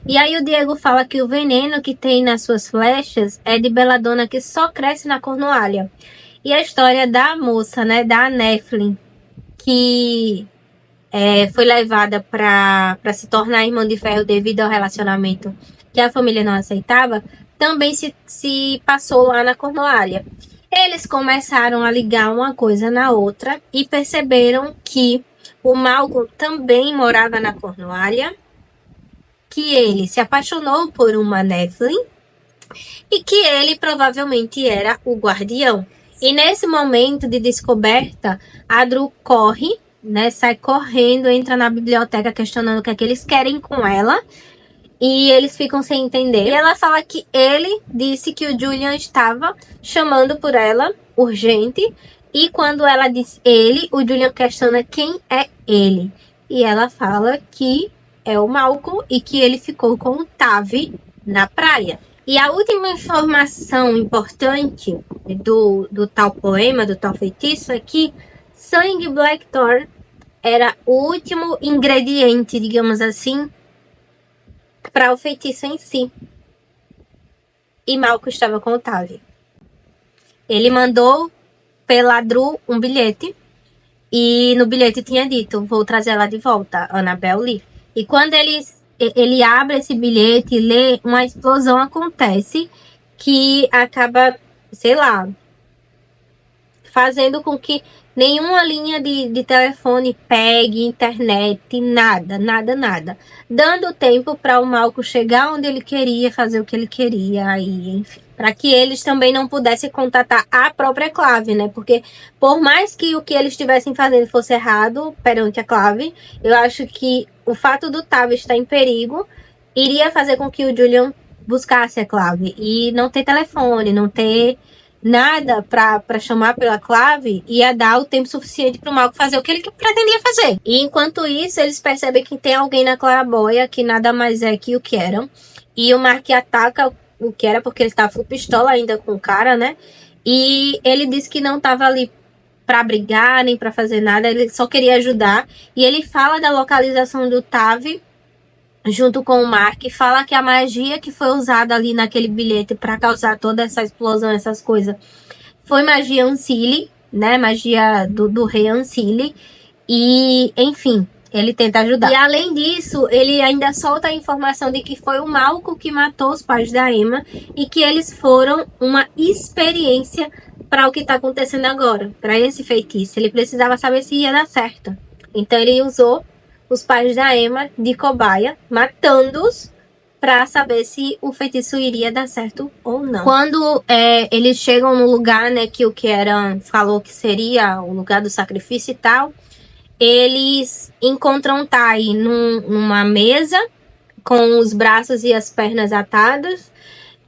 E aí o Diego fala que o veneno que tem nas suas flechas é de beladona que só cresce na Cornualha. E a história da moça, né, da Nephilim, que foi levada para se tornar irmã de ferro devido ao relacionamento que a família não aceitava, também se passou lá na Cornualha. Eles começaram a ligar uma coisa na outra e perceberam que o Malcolm também morava na Cornualha, que ele se apaixonou por uma Nephilim e que ele provavelmente era o guardião. E nesse momento de descoberta, a Dru corre, né, sai correndo, entra na biblioteca questionando o que é que eles querem com ela. E eles ficam sem entender. E ela fala que ele disse que o Julian estava chamando por ela, urgente. E quando ela diz ele, o Julian questiona quem é ele. E ela fala que é o Malcolm e que ele ficou com o Tavi na praia. E a última informação importante do tal poema, do tal feitiço, é que sangue Blackthorn era o último ingrediente, digamos assim, para o feitiço em si. E Malcolm estava com o Tavi. Ele mandou pela Dru um bilhete. E no bilhete tinha dito: vou trazer ela de volta, Annabel Lee. E quando ele abre esse bilhete e lê, uma explosão acontece que acaba, sei lá, fazendo com que nenhuma linha de telefone pegue, internet, nada. Dando tempo para o Malcolm chegar onde ele queria, fazer o que ele queria, aí, enfim. Para que eles também não pudessem contatar a própria Clave, né? Porque por mais que o que eles estivessem fazendo fosse errado perante a Clave, eu acho que o fato do Tavi estar em perigo iria fazer com que o Julian buscasse a Clave. E não ter telefone, não ter nada para chamar pela Clave, ia dar o tempo suficiente para o Malcolm fazer o que ele pretendia fazer. E enquanto isso, eles percebem que tem alguém na claraboia que nada mais é que o Kieran. E o Mark ataca o Kieran porque ele tá full pistola ainda com o cara, né? E ele disse que não tava ali para brigar, nem para fazer nada, ele só queria ajudar. E ele fala da localização do Tavi junto com o Mark, fala que a magia que foi usada ali naquele bilhete para causar toda essa explosão, essas coisas, foi magia Ancile, né? Magia do rei Ancile. E, enfim, ele tenta ajudar. E além disso, ele ainda solta a informação de que foi o Malcolm que matou os pais da Emma e que eles foram uma experiência para o que está acontecendo agora, para esse feitiço. Ele precisava saber se ia dar certo. Então ele usou os pais da Emma de cobaia, matando-os para saber se o feitiço iria dar certo ou não. Quando eles chegam no lugar, né, que o Kieran falou que seria o lugar do sacrifício e tal, eles encontram Tai numa mesa com os braços e as pernas atados.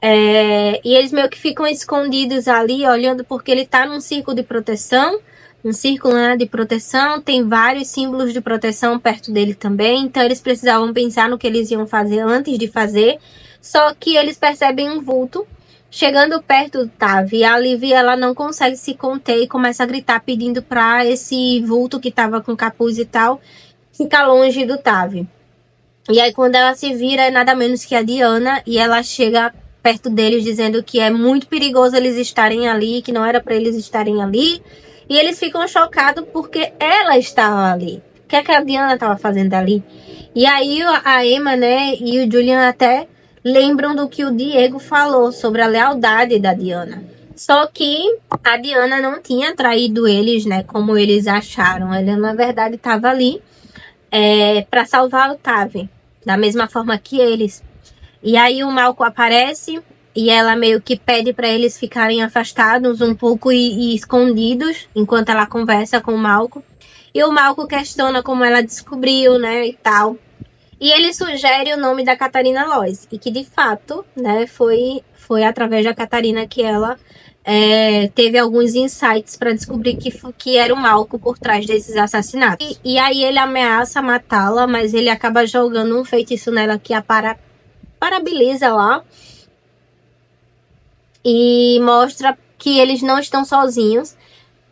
E eles meio que ficam escondidos ali, olhando, porque ele tá num círculo de proteção. Um círculo, né, de proteção, tem vários símbolos de proteção perto dele também, então eles precisavam pensar no que eles iam fazer antes de fazer, só que eles percebem um vulto chegando perto do Tavi, e a Livy, ela não consegue se conter e começa a gritar pedindo para esse vulto que tava com capuz e tal, ficar longe do Tavi. E aí quando ela se vira, é nada menos que a Diana, e ela chega perto deles dizendo que é muito perigoso eles estarem ali, que não era para eles estarem ali. E eles ficam chocados porque ela estava ali. O que é que a Diana estava fazendo ali? E aí a Emma, né, e o Julian até lembram do que o Diego falou sobre a lealdade da Diana. Só que a Diana não tinha traído eles, né, como eles acharam. Ela, na verdade, estava ali para salvar o Tavi, da mesma forma que eles. E aí o Malcolm aparece e ela meio que pede para eles ficarem afastados um pouco e escondidos enquanto ela conversa com o Malcolm. E o Malcolm questiona como ela descobriu, né, e tal. E ele sugere o nome da Catarina Lois. E que de fato, né, foi através da Catarina que ela teve alguns insights para descobrir que era o Malcolm por trás desses assassinatos. E aí ele ameaça matá-la, mas ele acaba jogando um feitiço nela que a parabiliza lá. E mostra que eles não estão sozinhos.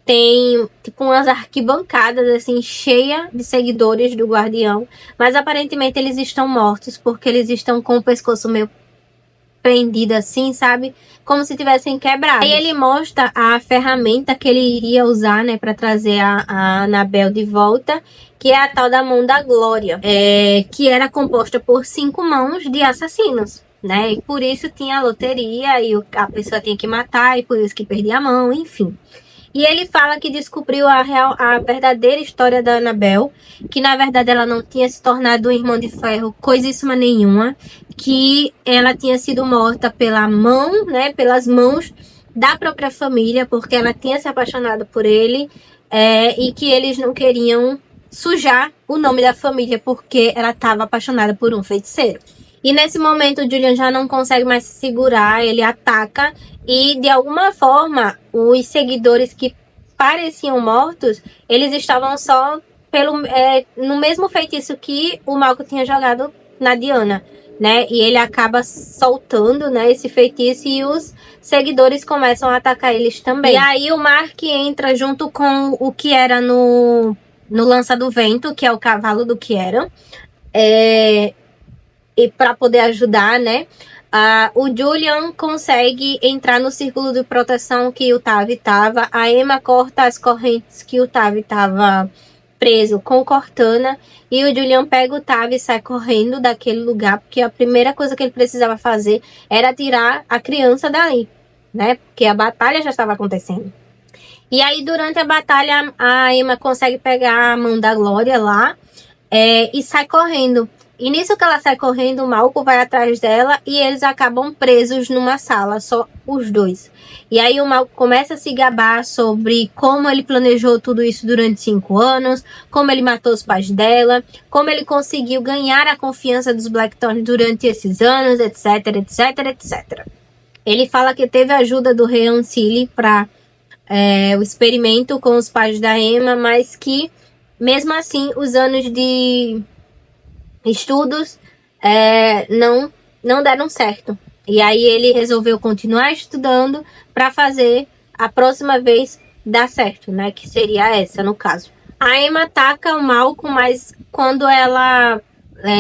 Tem tipo umas arquibancadas assim, cheia de seguidores do Guardião. Mas aparentemente eles estão mortos, porque eles estão com o pescoço meio prendido assim, sabe? Como se tivessem quebrado. Aí ele mostra a ferramenta que ele iria usar, né, para trazer a Annabel de volta, que é a tal da Mão da Glória, que era composta por 5 mãos de assassinos. né? E por isso tinha a loteria e a pessoa tinha que matar e por isso que perdia a mão, enfim. E ele fala que descobriu a verdadeira história da Annabelle, que na verdade ela não tinha se tornado um irmão de ferro, coisíssima nenhuma, que ela tinha sido morta pela mão, né, pelas mãos da própria família, porque ela tinha se apaixonado por ele, e que eles não queriam sujar o nome da família porque ela estava apaixonada por um feiticeiro. E nesse momento o Julian já não consegue mais se segurar, ele ataca e de alguma forma os seguidores que pareciam mortos, eles estavam só no mesmo feitiço que o Malcolm tinha jogado na Diana, né? E ele acaba soltando, né, esse feitiço e os seguidores começam a atacar eles também. E aí o Mark entra junto com o que era no Lança do Vento, que é o cavalo do Kieran, e para poder ajudar, né? O Julian consegue entrar no círculo de proteção que o Tavi estava. A Emma corta as correntes que o Tavi estava preso com Cortana. E o Julian pega o Tavi e sai correndo daquele lugar, porque a primeira coisa que ele precisava fazer era tirar a criança dali, né? Porque a batalha já estava acontecendo. E aí, durante a batalha, a Emma consegue pegar a mão da Glória lá e sai correndo. E nisso que ela sai correndo, o Malcolm vai atrás dela e eles acabam presos numa sala, só os dois. E aí o Malcolm começa a se gabar sobre como ele planejou tudo isso durante 5 anos, como ele matou os pais dela, como ele conseguiu ganhar a confiança dos Blackthorn durante esses anos, etc, etc, etc. Ele fala que teve a ajuda do rei Ancili para o experimento com os pais da Emma, mas que mesmo assim os anos de estudos não deram certo. E aí ele resolveu continuar estudando para fazer a próxima vez dar certo, né? Que seria essa, no caso. A Emma ataca o Malcolm, mas quando ela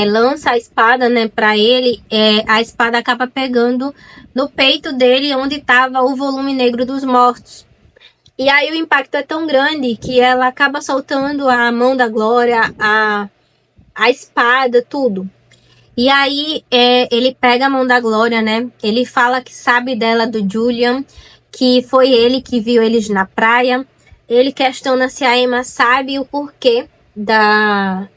lança a espada, né, para ele, a espada acaba pegando no peito dele, onde estava o volume negro dos mortos. E aí o impacto é tão grande que ela acaba soltando a mão da Glória, a espada, tudo. E aí ele pega a mão da Glória, né? Ele fala que sabe dela do Julian, que foi ele que viu eles na praia. Ele questiona se a Emma sabe o porquê da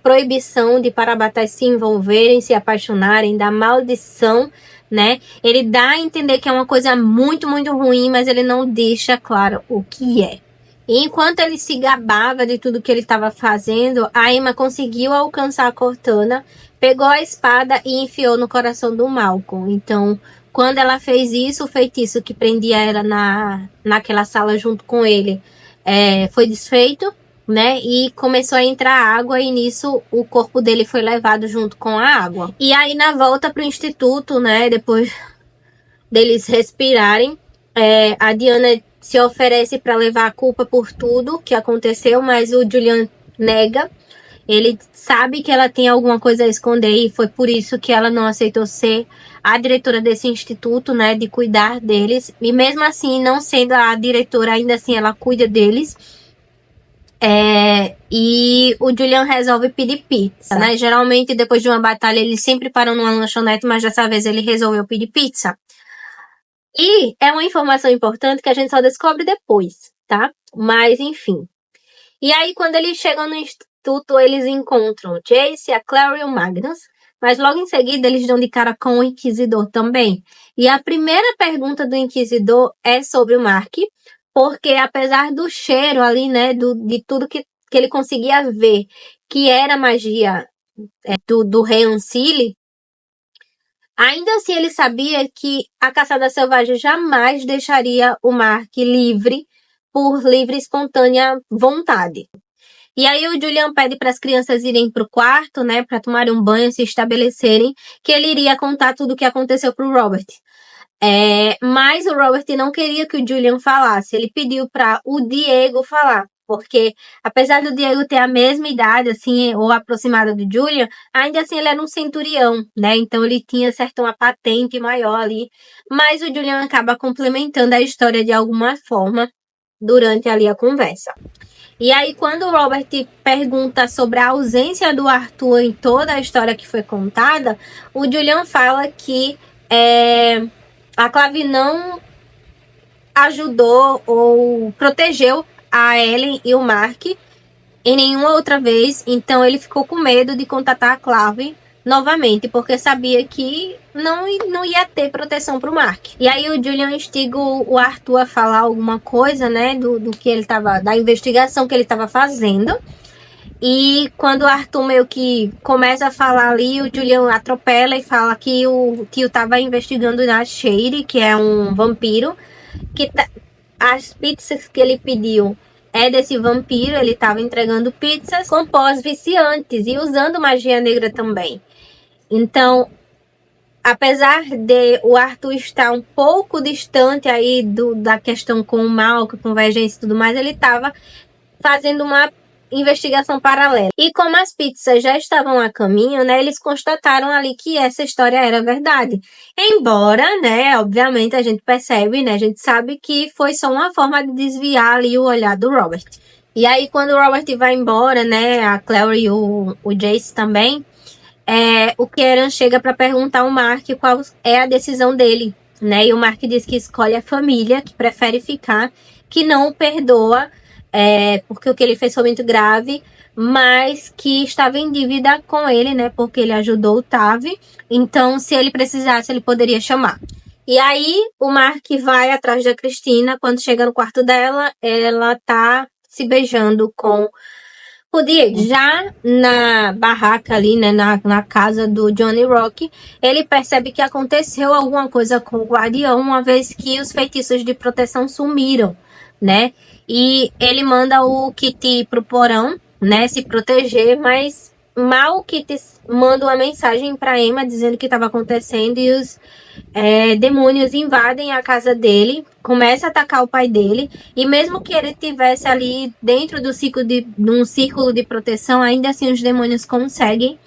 proibição de Parabatas se envolverem, se apaixonarem, da maldição, né? Ele dá a entender que é uma coisa muito, muito ruim, mas ele não deixa claro o que é. E enquanto ele se gabava de tudo que ele estava fazendo, a Emma conseguiu alcançar a Cortana, pegou a espada e enfiou no coração do Malcolm. Então, quando ela fez isso, o feitiço que prendia ela naquela sala junto com ele foi desfeito, né? E começou a entrar água e nisso o corpo dele foi levado junto com a água. E aí na volta pro instituto, né? Depois deles respirarem, a Diana se oferece para levar a culpa por tudo que aconteceu, mas o Julian nega. Ele sabe que ela tem alguma coisa a esconder e foi por isso que ela não aceitou ser a diretora desse instituto, né, de cuidar deles. E mesmo assim, não sendo a diretora, ainda assim ela cuida deles. E o Julian resolve pedir pizza, né? Geralmente, depois de uma batalha, eles sempre param numa lanchonete, mas dessa vez ele resolveu pedir pizza. E é uma informação importante que a gente só descobre depois, tá? Mas, enfim. E aí, quando eles chegam no instituto, eles encontram Jace, a Clary e o Magnus. Mas logo em seguida, eles dão de cara com o Inquisidor também. E a primeira pergunta do Inquisidor é sobre o Mark. Porque apesar do cheiro ali, né, de tudo que ele conseguia ver, que era magia do rei Ancili, ainda assim ele sabia que a caçada selvagem jamais deixaria o Mark livre por livre e espontânea vontade. E aí o Julian pede para as crianças irem para o quarto, né, para tomarem um banho, se estabelecerem, que ele iria contar tudo o que aconteceu para o Robert. Mas o Robert não queria que o Julian falasse. Ele pediu para o Diego falar. Porque, apesar do Diego ter a mesma idade, assim, ou aproximada do Julian, ainda assim ele era um centurião, né? Então ele tinha, certo, uma patente maior ali. Mas o Julian acaba complementando a história de alguma forma durante ali a conversa. E aí, quando o Robert pergunta sobre a ausência do Arthur em toda a história que foi contada, o Julian fala que a Clave não ajudou ou protegeu a Ellen e o Mark em nenhuma outra vez, então ele ficou com medo de contatar a Clave novamente, porque sabia que não ia ter proteção para o Mark. E aí o Julian instiga o Arthur a falar alguma coisa, né, do que ele tava, da investigação que ele estava fazendo. E quando o Arthur meio que começa a falar ali, o Julian atropela e fala que o tio estava investigando na Shade, que é um vampiro, que as pizzas que ele pediu é desse vampiro, ele estava entregando pizzas com pós viciantes e usando magia negra também. Então, apesar de o Arthur estar um pouco distante aí da questão com o mal, com convergência e tudo mais, ele estava fazendo uma investigação paralela. E como as pizzas já estavam a caminho, né, eles constataram ali que essa história era verdade. Embora, né, obviamente a gente percebe, né, a gente sabe que foi só uma forma de desviar ali o olhar do Robert. E aí quando o Robert vai embora, né, a Clary e o Jace também, o Kieran chega para perguntar ao Mark qual é a decisão dele, né, e o Mark diz que escolhe a família, que prefere ficar, que não o perdoa, porque o que ele fez foi muito grave, mas que estava em dívida com ele, né? Porque ele ajudou o Tavi. Então, se ele precisasse, ele poderia chamar. E aí, o Mark vai atrás da Cristina. Quando chega no quarto dela, ela tá se beijando com o Diego. Já na barraca ali, né? Na casa do Johnny Rock, ele percebe que aconteceu alguma coisa com o Guardião, uma vez que os feitiços de proteção sumiram, né? E ele manda o Kit pro porão, né, se proteger, mas mal o Kit manda uma mensagem para Emma dizendo o que estava acontecendo e os demônios invadem a casa dele, começa a atacar o pai dele, e mesmo que ele estivesse ali dentro do num círculo de proteção, ainda assim os demônios conseguem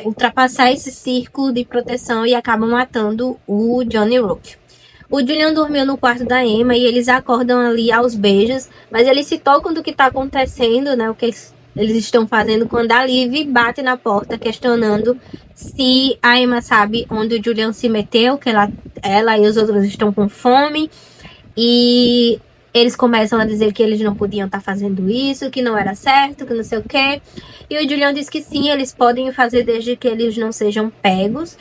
ultrapassar esse círculo de proteção e acabam matando o Johnny Rook. O Julian dormiu no quarto da Emma e eles acordam ali aos beijos, mas eles se tocam do que está acontecendo, né? O que eles estão fazendo quando a Liv bate na porta questionando se a Emma sabe onde o Julian se meteu, que ela e os outros estão com fome. E eles começam a dizer que eles não podiam estar fazendo isso, que não era certo, que não sei o quê. E o Julian diz que sim, eles podem fazer desde que eles não sejam pegos.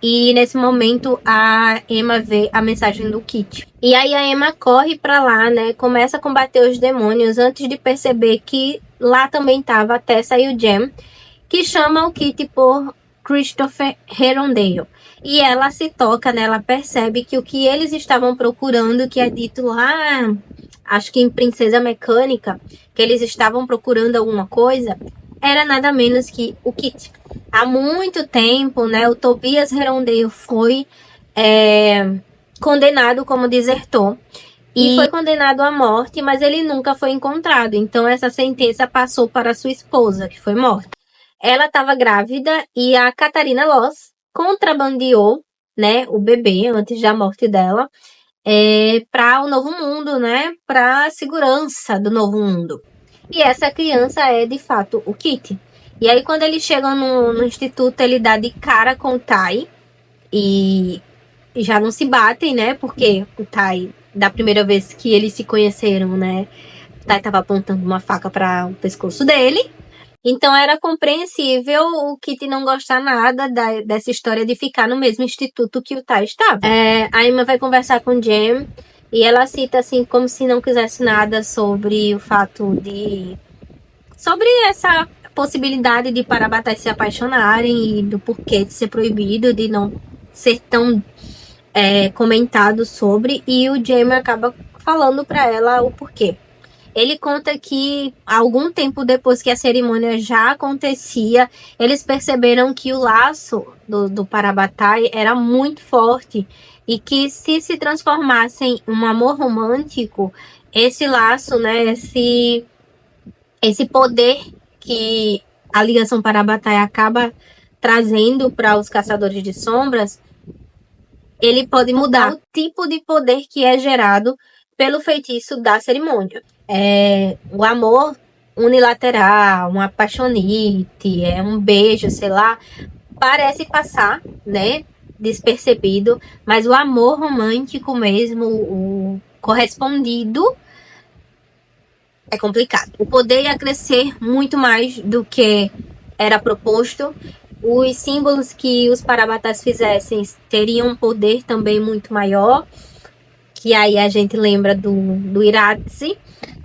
E nesse momento a Emma vê a mensagem do Kit. E aí a Emma corre pra lá, né? Começa a combater os demônios antes de perceber que lá também tava a Tessa e o Jem, que chama o Kit por Christopher Herondale. E ela se toca, né? Ela percebe que o que eles estavam procurando, que é dito lá, acho que em Princesa Mecânica, que eles estavam procurando alguma coisa, era nada menos que o Kit. Há muito tempo, né, o Tobias Herondale foi condenado como desertor e foi condenado à morte, mas ele nunca foi encontrado. Então essa sentença passou para sua esposa, que foi morta. Ela estava grávida e a Catarina Loss contrabandeou, né, o bebê antes da morte dela para o Novo Mundo, né, para a segurança do Novo Mundo. E essa criança é, de fato, o Kit. E aí, quando eles chegam no instituto, ele dá de cara com o Tai. E já não se batem, né? Porque o Tai, da primeira vez que eles se conheceram, né? O Tai tava apontando uma faca para o pescoço dele. Então, era compreensível o Kit não gostar nada dessa história de ficar no mesmo instituto que o Tai estava. A Emma vai conversar com o Jem. E ela cita, assim, como se não quisesse nada sobre o fato de... sobre essa possibilidade de Parabatais se apaixonarem e do porquê de ser proibido, de não ser tão comentado sobre. E o Jamie acaba falando para ela o porquê. Ele conta que algum tempo depois que a cerimônia já acontecia, eles perceberam que o laço do Parabatai era muito forte e que se transformassem em um amor romântico, esse laço, né, esse poder que a ligação Parabatai acaba trazendo para os caçadores de sombras, ele pode mudar o tipo de poder que é gerado pelo feitiço da cerimônia. o amor unilateral, uma apaixonite, um beijo, sei lá, parece passar, né, despercebido, mas o amor romântico mesmo, o correspondido, é complicado. O poder ia crescer muito mais do que era proposto. Os símbolos que os Parabatas fizessem teriam um poder também muito maior, que aí a gente lembra do Iratse,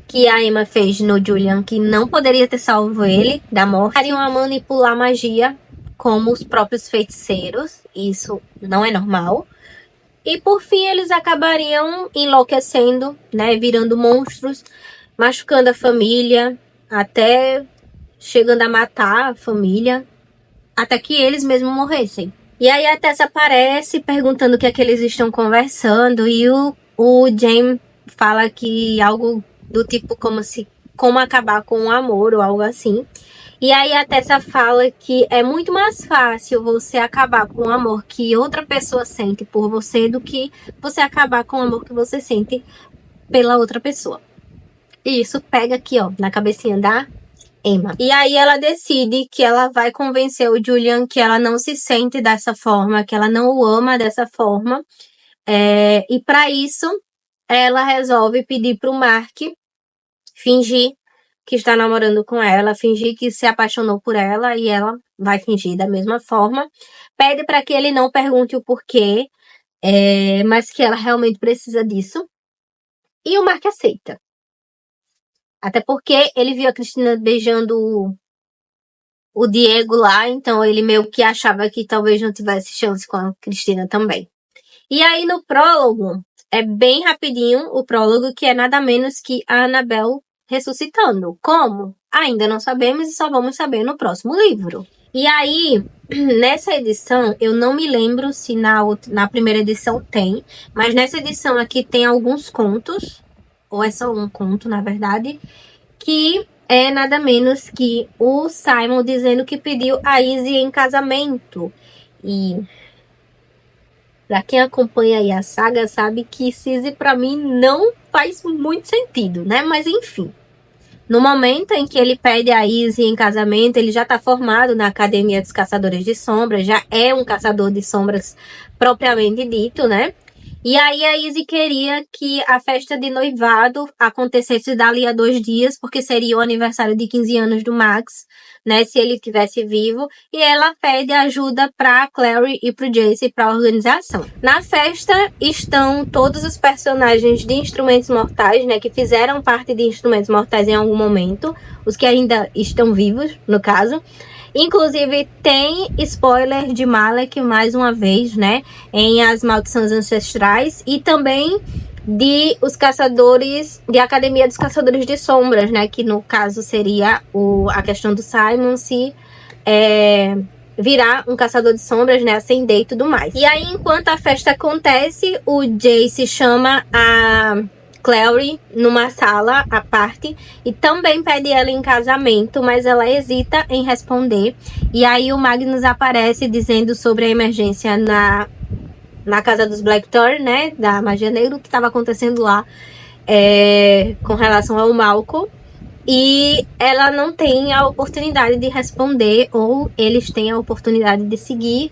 que a Emma fez no Julian, que não poderia ter salvo ele da morte. Teriam a manipular magia como os próprios feiticeiros, isso não é normal. E por fim eles acabariam enlouquecendo, né, virando monstros, machucando a família, até chegando a matar a família, até que eles mesmos morressem. E aí a Tessa aparece perguntando o que é que eles estão conversando, e o James fala que algo do tipo como acabar com o amor ou algo assim. E aí a Tessa fala que é muito mais fácil você acabar com o amor que outra pessoa sente por você do que você acabar com o amor que você sente pela outra pessoa. E isso pega aqui, ó, na cabecinha da Emma. E aí ela decide que ela vai convencer o Julian que ela não se sente dessa forma, que ela não o ama dessa forma. E para isso, ela resolve pedir pro Mark fingir que está namorando com ela, fingir que se apaixonou por ela, e ela vai fingir da mesma forma. Pede para que ele não pergunte o porquê, mas que ela realmente precisa disso. E o Mark aceita. Até porque ele viu a Cristina beijando o Diego lá, então ele meio que achava que talvez não tivesse chance com a Cristina também. E aí no prólogo, é bem rapidinho o prólogo, que é nada menos que a Annabelle ressuscitando. Como? Ainda não sabemos e só vamos saber no próximo livro. E aí, nessa edição, eu não me lembro se na primeira edição tem, mas nessa edição aqui tem alguns contos, ou é só um conto, na verdade, que é nada menos que o Simon dizendo que pediu a Izzy em casamento. E pra quem acompanha aí a saga sabe que Izzy pra mim não faz muito sentido, né? Mas enfim. No momento em que ele pede a Izzy em casamento, ele já tá formado na Academia dos Caçadores de Sombras, já é um caçador de sombras propriamente dito, né? E aí a Izzy queria que a festa de noivado acontecesse dali a 2 dias, porque seria o aniversário de 15 anos do Max, né, se ele estivesse vivo, e ela pede ajuda para Clary e pro Jace para a organização. Na festa estão todos os personagens de Instrumentos Mortais, né, que fizeram parte de Instrumentos Mortais em algum momento, os que ainda estão vivos, no caso. Inclusive, tem spoiler de Malek, mais uma vez, né? Em As Maldições Ancestrais. E também de os caçadores, de Academia dos Caçadores de Sombras, né? Que no caso seria a questão do Simon se virar um caçador de sombras, né? Ascender e tudo mais. E aí, enquanto a festa acontece, o Jace chama a Clary numa sala à parte e também pede ela em casamento, mas ela hesita em responder. E aí o Magnus aparece dizendo sobre a emergência na casa dos Blackthorn, né, da Magia Negra, o que estava acontecendo lá com relação ao Malcolm. E ela não tem a oportunidade de responder, ou eles têm a oportunidade de seguir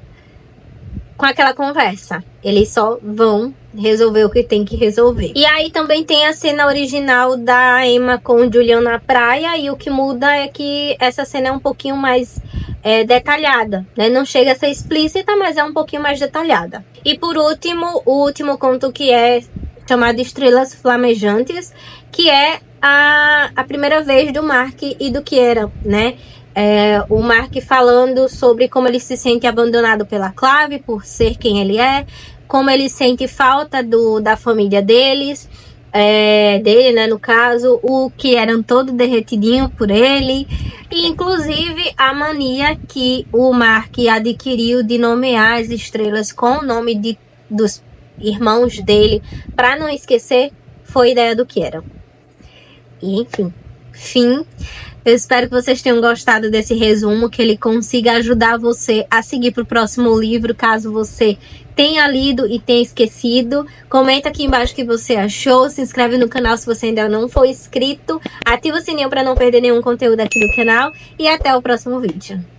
com aquela conversa. Eles só vão resolver o que tem que resolver. E aí também tem a cena original da Emma com o Julian na praia, e o que muda é que essa cena é um pouquinho mais detalhada, né? Não chega a ser explícita, mas é um pouquinho mais detalhada. E por último, o último conto, que é chamado Estrelas Flamejantes, que é a primeira vez do Mark e do Kieran, né? O Mark falando sobre como ele se sente abandonado pela Clave por ser quem ele é, como ele sente falta da família deles, dele, né, no caso, o que eram todo derretidinho por ele, e inclusive a mania que o Mark adquiriu de nomear as estrelas com o nome dos irmãos dele, para não esquecer, foi ideia do Kieran. E enfim, fim Eu espero que vocês tenham gostado desse resumo, que ele consiga ajudar você a seguir para o próximo livro, caso você tenha lido e tenha esquecido. Comenta aqui embaixo o que você achou, se inscreve no canal se você ainda não for inscrito, ativa o sininho para não perder nenhum conteúdo aqui do canal e até o próximo vídeo.